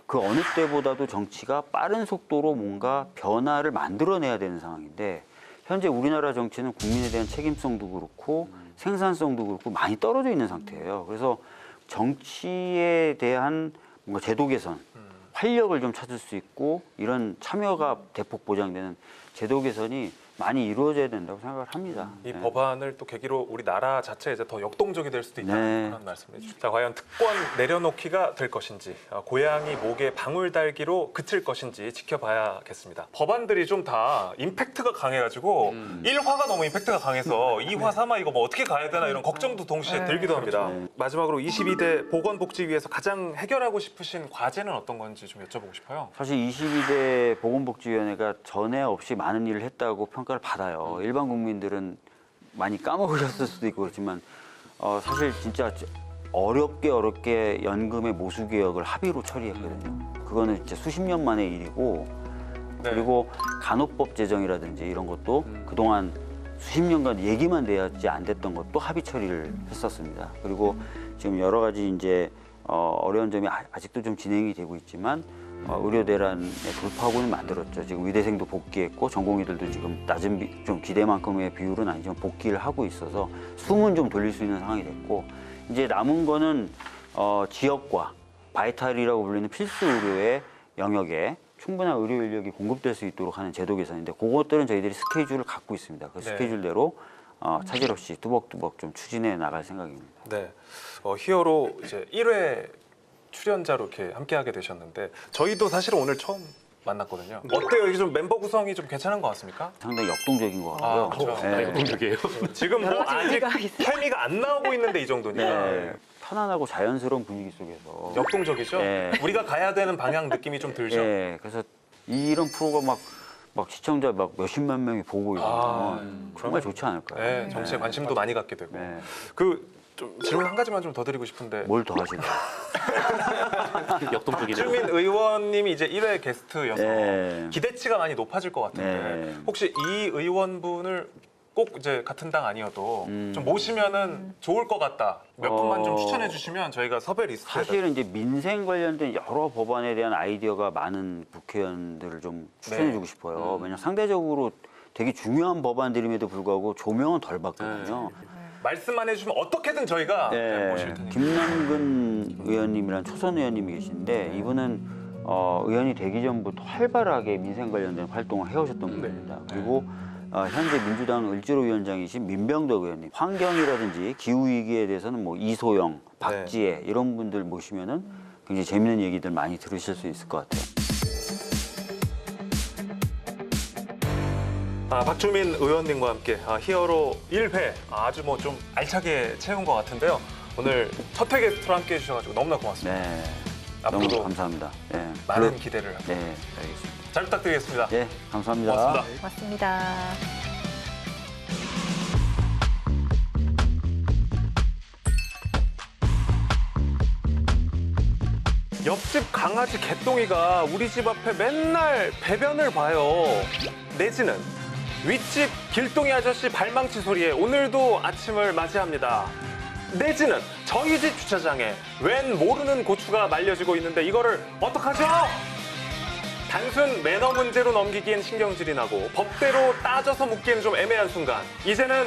그 어느 때보다도 정치가 빠른 속도로 뭔가 변화를 만들어내야 되는 상황인데, 현재 우리나라 정치는 국민에 대한 책임성도 그렇고 생산성도 그렇고 많이 떨어져 있는 상태예요. 그래서 정치에 대한 뭔가 제도 개선, 활력을 좀 찾을 수 있고 이런 참여가 대폭 보장되는 제도 개선이 많이 이루어져야 된다고 생각을 합니다. 이 네. 법안을 또 계기로 우리나라 자체에 이제 더 역동적이 될 수도 있다는 네. 그런 말씀해 주시죠. 자, 과연 특권 내려놓기가 될 것인지, 고양이 목에 방울 달기로 그칠 것인지 지켜봐야겠습니다. 법안들이 좀 다 임팩트가 강해가지고 1화가 너무 임팩트가 강해서 2화, 3화 이거 뭐 어떻게 가야 되나 이런 걱정도 동시에 들기도 합니다. 네. 마지막으로 22대 보건복지위에서 가장 해결하고 싶으신 과제는 어떤 건지 좀 여쭤보고 싶어요. 사실 22대 보건복지위원회가 전에 없이 많은 일을 했다고 평가를 받아요. 일반 국민들은 많이 까먹으셨을 수도 있고 그렇지만 사실 진짜 어렵게 연금의 모수 개혁을 합의로 처리했거든요. 그거는 진짜 수십 년 만의 일이고, 네. 그리고 간호법 제정이라든지 이런 것도 그동안 수십 년간 얘기만 되었지 안 됐던 것도 합의 처리를 했었습니다. 그리고 지금 여러 가지 이제 어려운 점이 아직도 좀 진행이 되고 있지만 의료 대란의 돌파구는 만들었죠. 지금 의대생도 복귀했고 전공의들도 지금 낮은 좀 기대만큼의 비율은 아니지만 복귀를 하고 있어서 숨은 좀 돌릴 수 있는 상황이 됐고, 이제 남은 거는 지역과 바이탈이라고 불리는 필수 의료의 영역에 충분한 의료 인력이 공급될 수 있도록 하는 제도 개선인데, 그것들은 저희들이 스케줄을 갖고 있습니다. 그 네. 스케줄대로 차질 없이 뚜벅뚜벅 좀 추진해 나갈 생각입니다. 네, 히어로 이제 1회 출연자로 이렇게 함께하게 되셨는데 저희도 사실은 오늘 처음 만났거든요. 어때요? 이게 좀 멤버 구성이 좀 괜찮은 것 같습니까? 상당히 역동적인 것 같고요. 그렇죠. 네. 역동적이에요. 지금 뭐 여러 가지 아직 의미가 있어요. 케미가 안 나오고 있는데 이 정도니까 네. 편안하고 자연스러운 분위기 속에서 역동적이죠. 네. 우리가 가야 되는 방향 느낌이 좀 들죠. 예, 그래서 이런 프로가 막 시청자 막 몇십만 명이 보고 이러면 정말 좋지 않을까요? 네, 정치에 관심도 많이 갖게 되고. 네. 그 좀 질문 한 가지만 좀 더 드리고 싶은데 뭘 더 하실까요? 역동적이네요. 박주민 의원님이 이제 1회 게스트여서 네. 기대치가 많이 높아질 것 같은데 네. 혹시 이 의원분을 꼭 이제 같은 당 아니어도 좀 모시면은 좋을 것 같다. 몇 분만 좀 추천해 주시면 저희가 섭외 리스트에 사실은 이제 민생 관련된 여러 법안에 대한 아이디어가 많은 국회의원들을 좀 추천해주고 싶어요. 왜냐면 상대적으로 되게 중요한 법안들임에도 불구하고 조명은 덜 받거든요. 말씀만 해주시면 어떻게든 저희가 모실 테니까. 김남근 의원님이란 초선 의원님이 계신데 이분은 의원이 되기 전부터 활발하게 민생 관련된 활동을 해오셨던 분입니다. 그리고 현재 민주당 을지로위원장이신 민병덕 의원님, 환경이라든지 기후 위기에 대해서는 뭐 이소영, 박지혜 이런 분들 모시면은 굉장히 재밌는 얘기들 많이 들으실 수 있을 것 같아요. 박주민 의원님과 함께 히어로 1회 아주 뭐 좀 알차게 채운 것 같은데요. 오늘 첫 회 게스트로 함께 해주셔가지고 너무나 고맙습니다. 네, 앞으로도 너무 감사합니다. 네, 많은 기대를 합니다. 네, 알겠습니다. 잘 부탁드리겠습니다. 네, 감사합니다. 고맙습니다. 고맙습니다. 옆집 강아지 개똥이가 우리 집 앞에 맨날 배변을 봐요. 내지는 윗집 길동이 아저씨 발망치 소리에 오늘도 아침을 맞이합니다. 내지는 저희 집 주차장에 웬 모르는 고추가 말려지고 있는데 이거를 어떡하죠? 단순 매너 문제로 넘기기엔 신경질이 나고 법대로 따져서 묻기엔 좀 애매한 순간 이제는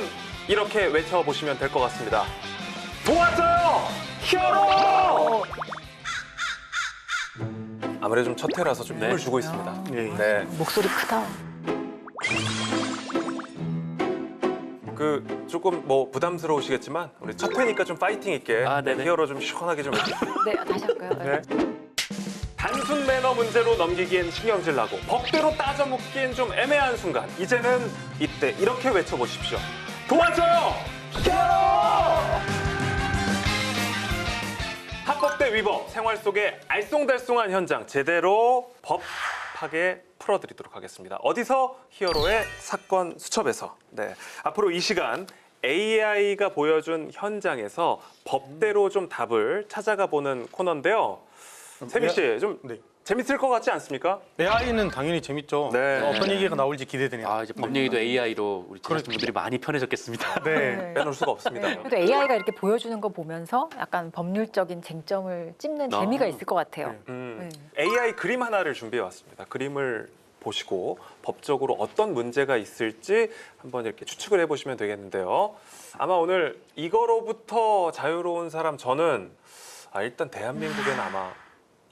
이렇게 외쳐보시면 될 것 같습니다. 도와줘요! 히어로! 아무래도 좀 첫 회라서 좀 힘을 주고 있습니다. 네. 목소리 크다. 그 조금 뭐 부담스러우시겠지만 우리 첫 회니까 좀 파이팅 있게 네네. 히어로 좀 시원하게 좀 해주세요. 네, 다시 할까요? 네. 단순 매너 문제로 넘기기엔 신경질 나고 법대로 따져 묻기엔 좀 애매한 순간 이제는 이때 이렇게 외쳐보십시오. 도와줘요! 히어로! 합법대 위법, 생활 속의 알쏭달쏭한 현장 제대로 법하게 풀어드리도록 하겠습니다. 어디서? 히어로의 사건 수첩에서. 네, 앞으로 이 시간 AI가 보여준 현장에서 법대로 좀 답을 찾아가 보는 코너인데요. 세미 씨, 좀 네. 재밌을 것 같지 않습니까? AI는 당연히 재밌죠. 네. 어떤 얘기가 나올지 기대되네요. 이제 법 얘기도 AI로 우리 제작진분들이 많이 편해졌겠습니다. 네. 빼놓을 수가 없습니다. 그래도 AI가 이렇게 보여주는 거 보면서 약간 법률적인 쟁점을 찝는 재미가 있을 것 같아요. AI 그림 하나를 준비해 왔습니다. 그림을 보시고 법적으로 어떤 문제가 있을지 한번 이렇게 추측을 해보시면 되겠는데요. 아마 오늘 이거로부터 자유로운 사람 저는 일단 대한민국에는 아마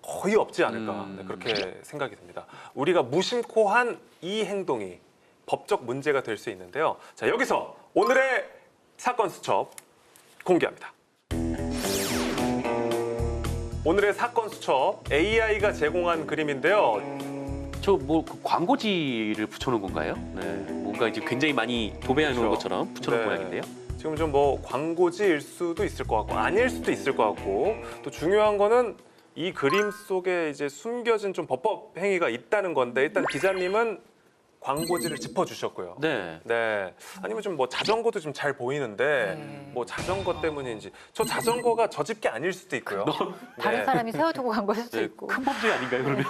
거의 없지 않을까 그렇게 생각이 듭니다. 우리가 무심코 한 이 행동이 법적 문제가 될 수 있는데요. 자, 여기서 오늘의 사건 수첩 공개합니다. 오늘의 사건 수첩 AI가 제공한 그림인데요. 저 뭐 광고지를 붙여놓은 건가요? 네, 뭔가 이제 굉장히 많이 도배해 놓은 그렇죠. 것처럼 붙여놓은 네. 모양인데요. 지금 좀 뭐 광고지일 수도 있을 것 같고 아닐 수도 있을 것 같고 또 중요한 거는 이 그림 속에 이제 숨겨진 좀 법법 행위가 있다는 건데 일단 기자님은 광고지를 짚어주셨고요. 네. 네. 아니면 좀 뭐 자전거도 좀 잘 보이는데 네. 뭐 자전거 때문인지 저 자전거가 저 집 게 아닐 수도 있고요. 다른 네. 사람이 세워두고 간 거일 수도 네, 있고. 큰 범죄 아닌가요, 그러면?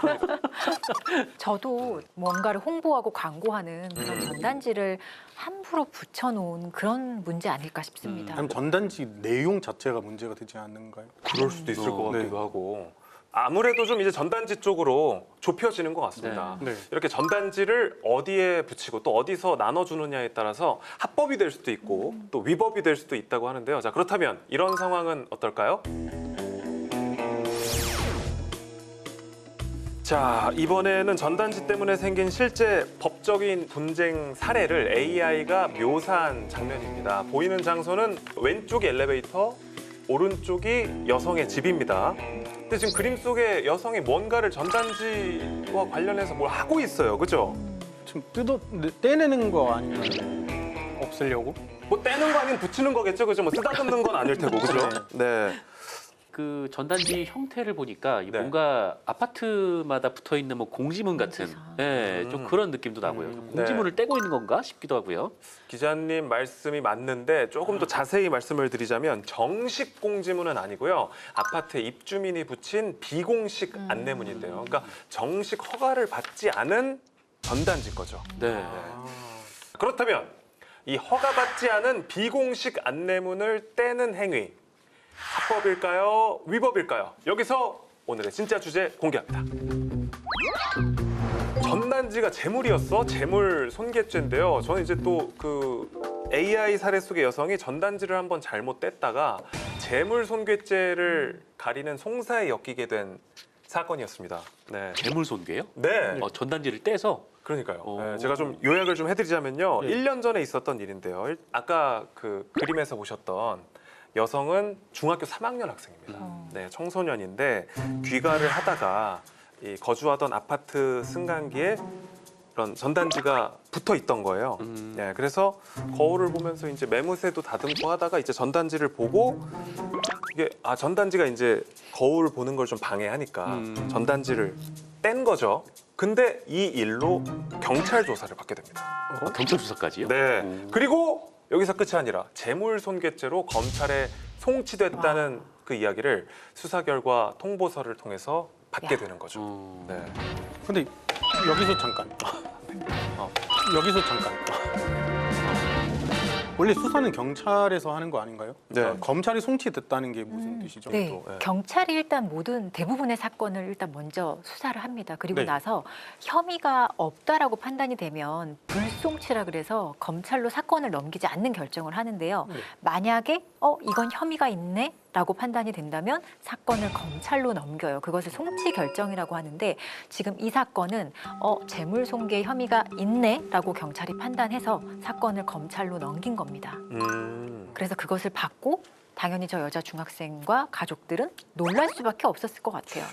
저도 뭔가를 홍보하고 광고하는 그런 전단지를 함부로 붙여놓은 그런 문제 아닐까 싶습니다. 아니면 전단지 내용 자체가 문제가 되지 않는가요? 그럴 수도 있을 것 네. 같기도 하고 아무래도 좀 이제 전단지 쪽으로 좁혀지는 것 같습니다. 네. 네. 이렇게 전단지를 어디에 붙이고 또 어디서 나눠주느냐에 따라서 합법이 될 수도 있고 또 위법이 될 수도 있다고 하는데요. 자, 그렇다면 이런 상황은 어떨까요? 자, 이번에는 전단지 때문에 생긴 실제 법적인 분쟁 사례를 AI가 묘사한 장면입니다. 보이는 장소는 왼쪽이 엘리베이터, 오른쪽이 여성의 집입니다. 근데 지금 그림 속에 여성이 뭔가를 전단지와 관련해서 뭘 하고 있어요. 그죠? 지금 떼내는 거 아니면 없애려고? 뭐 떼는 거 아니면 붙이는 거겠죠. 그죠? 뭐 쓰다듬는 건 아닐 테고. 그죠? 네. 그 전단지 형태를 보니까 이 네. 뭔가 아파트마다 붙어 있는 뭐 공지문 같은, 공지사. 예, 좀 그런 느낌도 나고요. 좀 네. 공지문을 떼고 있는 건가 싶기도 하고요. 기자님 말씀이 맞는데 조금 더 자세히 말씀을 드리자면 정식 공지문은 아니고요. 아파트에 입주민이 붙인 비공식 안내문인데요. 그러니까 정식 허가를 받지 않은 전단지 거죠. 네. 그렇다면 이 허가받지 않은 비공식 안내문을 떼는 행위. 합법일까요? 위법일까요? 여기서 오늘의 진짜 주제 공개합니다. 전단지가 재물이었어? 재물 손괴죄인데요. 저는 이제 또 그 AI 사례 속의 여성이 전단지를 한번 잘못 뗐다가 재물 손괴죄를 가리는 송사에 엮이게 된 사건이었습니다. 네. 재물 손괴요? 네. 전단지를 떼서 그러니까요. 오. 네, 제가 좀 요약을 좀 해드리자면요. 네. 1년 전에 있었던 일인데요. 아까 그 그림에서 보셨던 여성은 중학교 3학년 학생입니다. 네, 청소년인데 귀가를 하다가 이 거주하던 아파트 승강기에 그런 전단지가 붙어 있던 거예요. 네, 그래서 거울을 보면서 이제 매무새도 다듬고 하다가 이제 전단지를 보고 이게 전단지가 이제 거울 보는 걸 좀 방해하니까 전단지를 뗀 거죠. 근데 이 일로 경찰 조사를 받게 됩니다. 경찰 조사까지요? 네. 오. 그리고 여기서 끝이 아니라 재물손괴죄로 검찰에 송치됐다는 그 이야기를 수사 결과 통보서를 통해서 받게 야. 되는 거죠. 어. 네. 근데 여기서 잠깐. 여기서 잠깐. 원래 수사는 경찰에서 하는 거 아닌가요? 네. 검찰이 송치됐다는 게 무슨 뜻이죠? 네, 또, 예. 경찰이 일단 모든 대부분의 사건을 일단 먼저 수사를 합니다. 그리고 네. 나서 혐의가 없다라고 판단이 되면 불송치라 그래서 검찰로 사건을 넘기지 않는 결정을 하는데요. 네. 만약에 이건 혐의가 있네라고 판단이 된다면 사건을 검찰로 넘겨요. 그것을 송치 결정이라고 하는데 지금 이 사건은 재물손괴 혐의가 있네라고 경찰이 판단해서 사건을 검찰로 넘긴 겁니다. 그래서 그것을 받고 당연히 저 여자 중학생과 가족들은 놀랄 수밖에 없었을 것 같아요.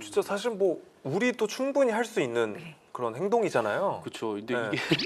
진짜 사실 뭐 우리도 충분히 할 수 있는 네. 그런 행동이잖아요. 그렇죠. 근데 네. 이게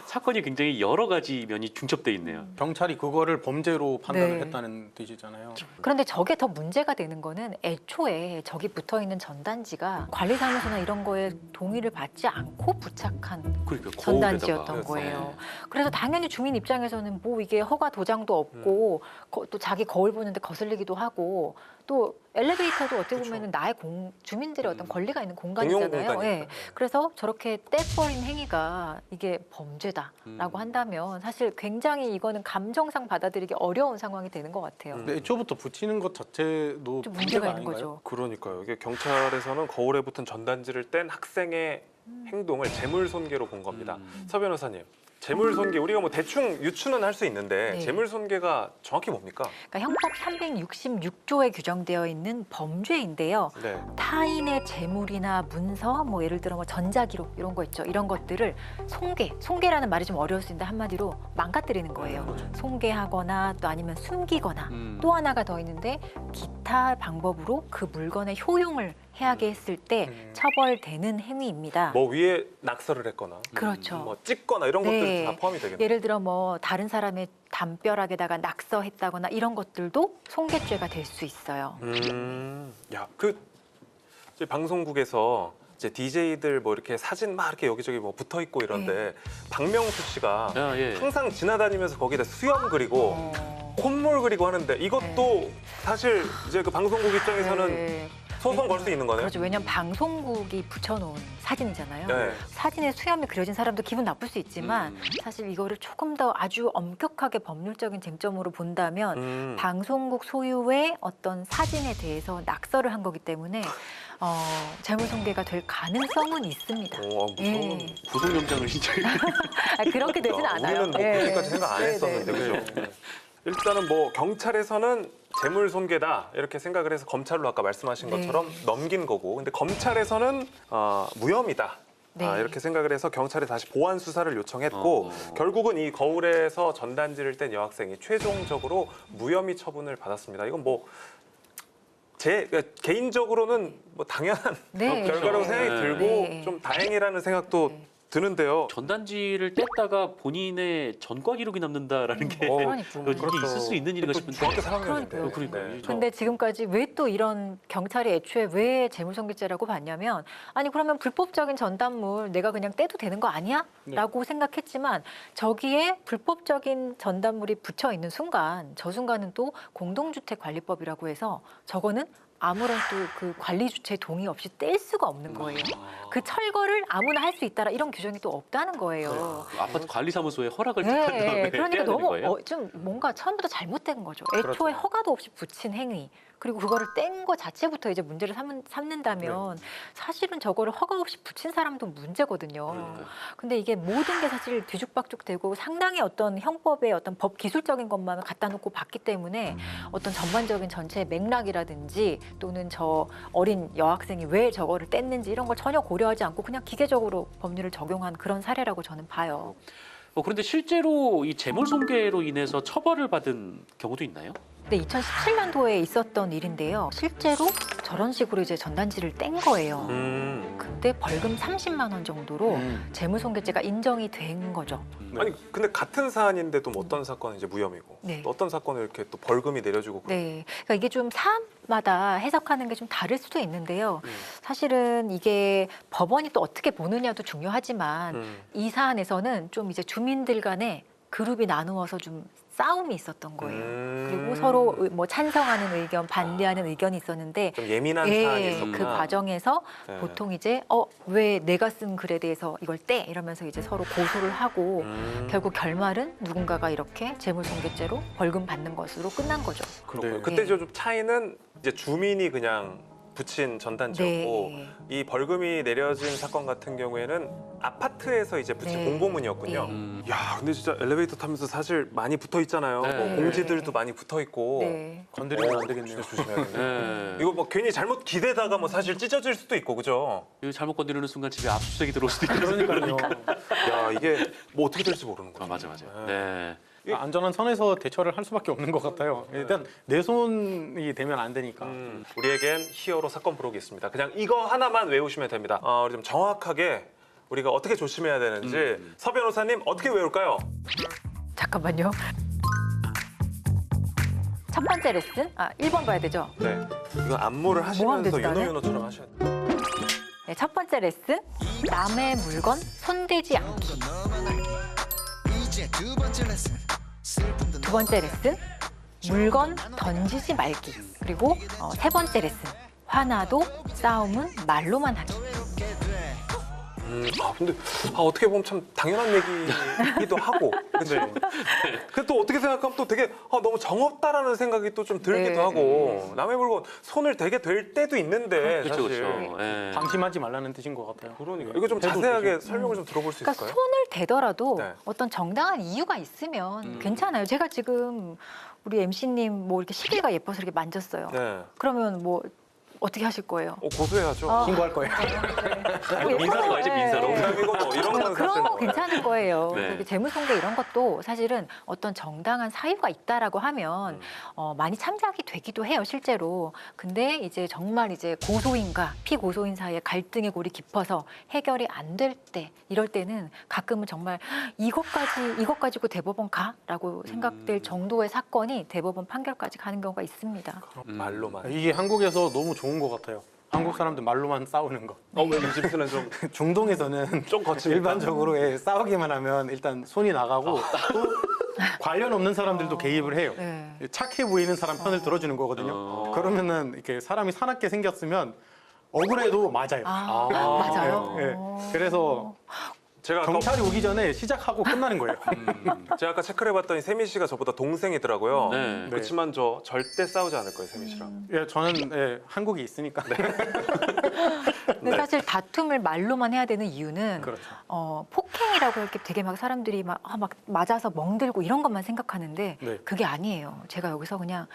사건이 굉장히 여러 가지 면이 중첩돼 있네요. 경찰이 그거를 범죄로 판단을 네. 했다는 뜻이잖아요. 그런데 저게 더 문제가 되는 거는 애초에 저기 붙어 있는 전단지가 관리사무소나 이런 거에 동의를 받지 않고 부착한 그러니까 전단지였던 거울에다가. 거예요. 그래서 당연히 주민 입장에서는 뭐 이게 허가 도장도 없고 또 자기 거울 보는데 거슬리기도 하고 또 엘리베이터도 어떻게 그쵸. 보면 나의 주민들의 어떤 권리가 있는 공용 공간이잖아요. 공간이니까. 예. 그래서 저렇게 떼버린 행위가 이게 범죄다라고 한다면 사실 굉장히 이거는 감정상 받아들이기 어려운 상황이 되는 것 같아요. 근데 애초부터 붙이는 것 자체도 좀 문제가 문제가 있는 아닌가요? 거죠. 그러니까요. 이게 경찰에서는 거울에 붙은 전단지를 뗀 학생의 행동을 재물손괴로 본 겁니다. 서 변호사님, 재물손괴 우리가 뭐 대충 유추는 할 수 있는데 네. 재물손괴가 정확히 뭡니까? 그러니까 형법 366조에 규정되어 있는 범죄인데요. 네. 타인의 재물이나 문서, 뭐 예를 들어 뭐 전자기록 이런 거 있죠. 이런 것들을 송괴라는 말이 좀 어려울 수 있는데 한마디로 망가뜨리는 거예요. 송괴하거나 또 아니면 숨기거나 또 하나가 더 있는데 기타 방법으로 그 물건의 효용을 해하게 했을 때 처벌되는 행위입니다. 뭐 위에 낙서를 했거나 그렇죠. 뭐 찍거나 이런 네. 것들 다 포함이 되겠네요. 예를 들어 뭐 다른 사람의 담벼락에다가 낙서했다거나 이런 것들도 송괴죄가 될 수 있어요. 야, 이제 방송국에서 이제 DJ들 뭐 이렇게 사진 막 이렇게 여기저기 뭐 붙어 있고 이런데 박명수 씨가 아, 예. 항상 지나다니면서 거기다 수염 그리고 콧물 그리고 하는데 이것도 사실 이제 그 방송국 입장에서는 네. 소송 걸 수 있는 거네요. 그렇죠. 왜냐하면 방송국이 붙여놓은 사진이잖아요. 네. 사진에 수염이 그려진 사람도 기분 나쁠 수 있지만 사실 이거를 조금 더 아주 엄격하게 법률적인 쟁점으로 본다면 방송국 소유의 어떤 사진에 대해서 낙서를 한 거기 때문에 재물손괴가 될 가능성은 있습니다. 무서운. 예. 구속영장을 신청해. 그렇게 되진 않아요. 우리는 뭐 예. 그렇게까지 생각 안 네, 했었는데 네, 네. 그죠? 일단은 뭐 경찰에서는 재물손괴다 이렇게 생각을 해서 검찰로 아까 말씀하신 네. 것처럼 넘긴 거고, 근데 검찰에서는 무혐의다. 네. 이렇게 생각을 해서 경찰에 다시 보완 수사를 요청했고 결국은 이 거울에서 전단지를 뗀 여학생이 최종적으로 무혐의 처분을 받았습니다. 이건 뭐 제 개인적으로는 뭐 당연한 네. 결과라고 생각이 네. 들고 네. 좀 다행이라는 생각도 네. 드는데요. 전단지를 뗐다가 본인의 전과 기록이 남는다라는 게 그러니까. 이게 있을 수 있는 일인가 또 싶은데. 중학교 3학년인데. 그러니까요. 그러니까요. 근데 지금까지 왜 또 이런 경찰이 애초에 왜 재물손괴죄라고 봤냐면 아니 그러면 불법적인 전단물 내가 그냥 떼도 되는 거 아니야? 네. 라고 생각했지만 저기에 불법적인 전단물이 붙여 있는 순간 저 순간은 또 공동주택관리법이라고 해서 저거는 아무런 또 그 관리 주체 동의 없이 뗄 수가 없는 거예요. 그 철거를 아무나 할 수 있다라 이런 규정이 또 없다는 거예요. 그 아파트 관리사무소에 허락을 네, 한 다음에 그러니까 떼야 되는 너무 거예요? 좀 뭔가 처음부터 잘못된 거죠. 애초에 그렇죠. 허가도 없이 붙인 행위. 그리고 그거를 뗀 거 자체부터 이제 문제를 삼는다면 사실은 저거를 허가 없이 붙인 사람도 문제거든요. 그러니까요. 근데 이게 모든 게 사실 뒤죽박죽되고 상당히 어떤 형법의 어떤 법 기술적인 것만 갖다 놓고 봤기 때문에 어떤 전반적인 전체의 맥락이라든지 또는 저 어린 여학생이 왜 저거를 뗐는지 이런 걸 전혀 고려하지 않고 그냥 기계적으로 법률을 적용한 그런 사례라고 저는 봐요. 그런데 실제로 이 재물손괴로 인해서 처벌을 받은 경우도 있나요? 근데 2017년도에 있었던 일인데요. 실제로 저런 식으로 이제 전단지를 뗀 거예요. 근데 벌금 30만 원 정도로 재물손괴죄가 인정이 된 거죠. 아니 근데 같은 사안인데도 뭐 어떤 사건은 이제 무혐의고 네. 또 어떤 사건은 이렇게 또 벌금이 내려지고 네, 그러니까 이게 좀 사안마다 해석하는 게 좀 다를 수도 있는데요. 사실은 이게 법원이 또 어떻게 보느냐도 중요하지만 이 사안에서는 좀 이제 주민들 간에 그룹이 나누어서 좀 싸움이 있었던 거예요. 그리고 서로 뭐 찬성하는 의견, 반대하는 의견이 있었는데 좀 예민한 사안이 예, 있었구나. 그 과정에서 네. 보통 이제 왜 내가 쓴 글에 대해서 이걸 떼 이러면서 이제 서로 고소를 하고 결국 결말은 누군가가 이렇게 재물손괴죄로 벌금 받는 것으로 끝난 거죠. 그렇군요. 네. 그때 좀 차이는 이제 주민이 그냥 붙인 전단지였고 네. 이 벌금이 내려진 사건 같은 경우에는 아파트에서 이제 붙인 네. 공고문이었군요. 네. 야, 근데 진짜 엘리베이터 타면서 사실 많이 붙어 있잖아요. 네. 뭐 공지들도 많이 붙어 있고. 네. 건드리면 안 되겠네요. 진짜 조심해야겠네. 네. 이거 뭐 괜히 잘못 기대다가 뭐 사실 찢어질 수도 있고 그죠? 이거 잘못 건드리는 순간 집에 압수수색이 들어올 수도 있는 그러니까요. 야, 이게 뭐 어떻게 될지 모르는 거죠. 맞아. 네. 안전한 선에서 대처를 할 수밖에 없는 것 같아요. 일단 내 손이 되면 안 되니까. 우리에겐 히어로 사건 부록이 있습니다. 그냥 이거 하나만 외우시면 됩니다. 우리 좀 정확하게 우리가 어떻게 조심해야 되는지 서 변호사님 어떻게 외울까요? 잠깐만요. 첫 번째 레슨? 1번 봐야 되죠? 네. 이거 안무를 하시면서 되지, 나는? 윤호윤호처럼 하셔야 돼요. 네, 첫 번째 레슨. 남의 물건 손대지 않기. 두 번째 레슨. 물건 던지지 말기. 그리고 세 번째 레슨. 화나도 싸움은 말로만 하기. 근데 어떻게 보면 참 당연한 얘기이기도 하고, 그렇죠? 근데 또 어떻게 생각하면 또 되게 너무 정없다라는 생각이 또 좀 들기도 네. 하고 남의 물건 손을 대게 될 때도 있는데 그렇죠, 사실. 그렇죠. 예. 방심하지 말라는 뜻인 것 같아요. 그러니까 이거 좀 해도 자세하게 설명을 좀 들어볼 수 그러니까 있을까요? 손을 대더라도 네. 어떤 정당한 이유가 있으면 괜찮아요. 제가 지금 우리 MC님 뭐 이렇게 시계가 예뻐서 이렇게 만졌어요. 네. 그러면 뭐 어떻게 하실 거예요? 고소해야죠. 신고할 거예요. 민사로 가야지, 민사로. 농담이고 뭐 이런 건 그런 사실 거 뭐. 괜찮은 거예요. 네. 그리고 재물손괴 이런 것도 사실은 어떤 정당한 사유가 있다라고 하면 많이 참작이 되기도 해요, 실제로. 근데 이제 정말 이제 고소인과 피고소인 사이에 갈등의 골이 깊어서 해결이 안 될 때, 이럴 때는 가끔은 정말 이것 가지고 대법원 가라고 생각될 정도의 사건이 대법원 판결까지 가는 경우가 있습니다. 말로만. 이게 한국에서 너무 좋은 것 같아요. 한국 사람들 말로만 싸우는 거. 왜 이집트는 좀 중동에서는 좀 거칩니까? 일반적으로 싸우기만 하면 일단 손이 나가고 또 관련 없는 사람들도 개입을 해요. 네. 착해 보이는 사람 편을 들어주는 거거든요. 그러면은 이렇게 사람이 사납게 생겼으면 억울해도 맞아요. 맞아요. 예, 예. 그래서 제가 아까 경찰이 오기 전에 시작하고 끝나는 거예요. 제가 아까 체크를 해봤더니 세미 씨가 저보다 동생이더라고요. 네. 그렇지만 저 절대 싸우지 않을 거예요, 세미 씨랑. 예, 저는 한국에 있으니까. 근데 사실 다툼을 말로만 해야 되는 이유는 그렇죠. 폭행이라고 이렇게 되게 막 사람들이 막 맞아서 멍들고 이런 것만 생각하는데 네. 그게 아니에요. 제가 여기서 그냥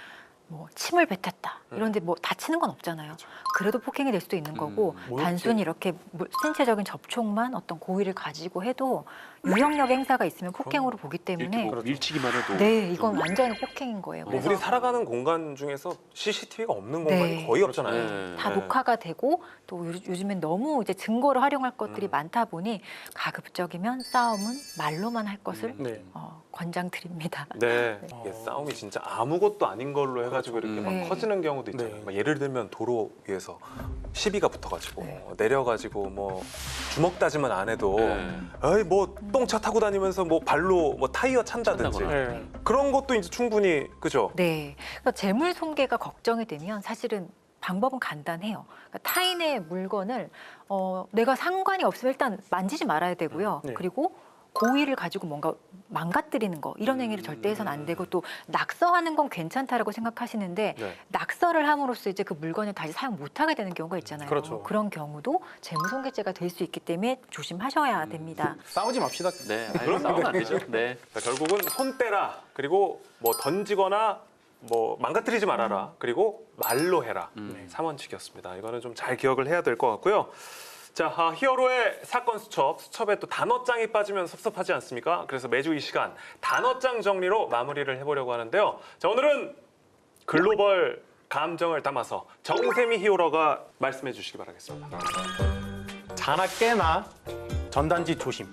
뭐 침을 뱉었다 이런데 뭐 다치는 건 없잖아요. 그래도 폭행이 될 수도 있는 거고 단순히 이렇게 신체적인 접촉만 어떤 고의를 가지고 해도 유형력 행사가 있으면 폭행으로 보기 이렇게 때문에 뭐 밀치기만 해도 네 이건 완전히 폭행인 거예요. 뭐 그래서 우리 살아가는 공간 중에서 CCTV가 없는 공간이 네. 거의 없잖아요. 네. 다 녹화가 되고 또 요즘엔 너무 이제 증거를 활용할 것들이 많다 보니 가급적이면 싸움은 말로만 할 것을 네. 권장드립니다. 네. 이게 싸움이 진짜 아무것도 아닌 걸로 해가지고 이렇게 막 네. 커지는 경우도 있잖아요. 네. 막 예를 들면 도로 위에서 시비가 붙어가지고 네. 내려가지고 뭐 주먹 다짐은 안 해도 네. 에이 뭐 똥차 타고 다니면서 뭐 발로 뭐 타이어 찬다든지 찬다거나. 예. 그런 것도 이제 충분히 그죠? 네. 그러니까 재물 손괴가 걱정이 되면 사실은 방법은 간단해요. 그러니까 타인의 물건을 내가 상관이 없으면 일단 만지지 말아야 되고요. 네. 그리고 고의를 가지고 뭔가 망가뜨리는 거 이런 행위를 절대 해서는 안 되고 또 낙서하는 건 괜찮다라고 생각하시는데 네. 낙서를 함으로써 이제 그 물건을 다시 사용 못하게 되는 경우가 있잖아요. 그렇죠. 런 경우도 재무손괴죄가 될 수 있기 때문에 조심하셔야 됩니다. 싸우지 맙시다. 네, 아니, 싸우면 안 되죠. 네. 자, 결국은 손 떼라. 그리고 뭐 던지거나 뭐 망가뜨리지 말아라. 그리고 말로 해라. 네, 3원칙이었습니다. 이거는 좀 잘 기억을 해야 될 것 같고요. 자, 히어로의 사건 수첩에 또 단어장이 빠지면 섭섭하지 않습니까? 그래서 매주 이 시간 단어장 정리로 마무리를 해보려고 하는데요. 자, 오늘은 글로벌 감정을 담아서 정세미 히어로가 말씀해 주시기 바라겠습니다. 자나 깨나 전단지 조심.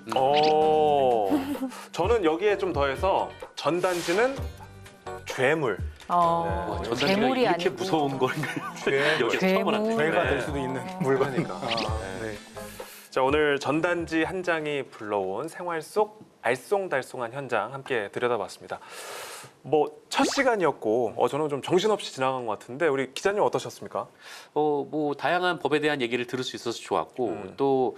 저는 여기에 좀 더해서 전단지는 죄물. 와, 전단지가 재물이 이렇게 아니고 무서운 걸 여기서 처음 알았네요. 죄가 네. 될 수도 있는 물건이니까. 네. 자, 오늘 전단지 한 장이 불러온 생활 속 알쏭달쏭한 현장 함께 들여다봤습니다. 뭐 첫 시간이었고 저는 좀 정신없이 지나간 것 같은데 우리 기자님 어떠셨습니까? 뭐 다양한 법에 대한 얘기를 들을 수 있어서 좋았고 또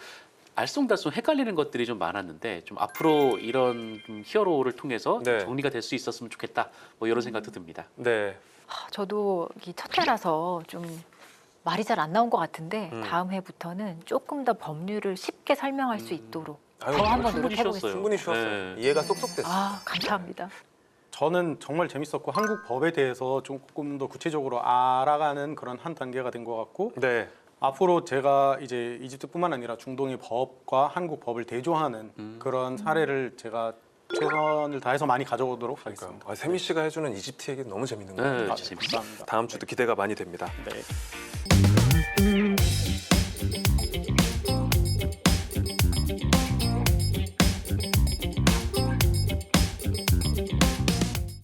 알쏭달쏭 헷갈리는 것들이 좀 많았는데 좀 앞으로 이런 좀 히어로를 통해서 좀 네. 정리가 될 수 있었으면 좋겠다. 뭐 이런 생각도 듭니다. 네. 저도 이 첫 회라서 좀 말이 잘 안 나온 것 같은데 음. 다음 회부터는 조금 더 법률을 쉽게 설명할 수 있도록 아유, 더 한번 충분히 노력해보겠습니다. 쉬었어요. 충분히 쉬웠어요. 네. 이해가 쏙쏙 됐어요. 감사합니다. 저는 정말 재밌었고 한국 법에 대해서 조금 더 구체적으로 알아가는 그런 한 단계가 된 것 같고 네. 앞으로 제가 이제 이집트뿐만 아니라 중동의 법과 한국 법을 대조하는 그런 사례를 제가 최선을 다해서 많이 가져오도록 하겠습니다. 세미 씨가 해주는 이집트 얘기 너무 재밌는 것 같아요. 네, 아, 재밌습니다. 감사합니다. 다음 주도 기대가 많이 됩니다. 네.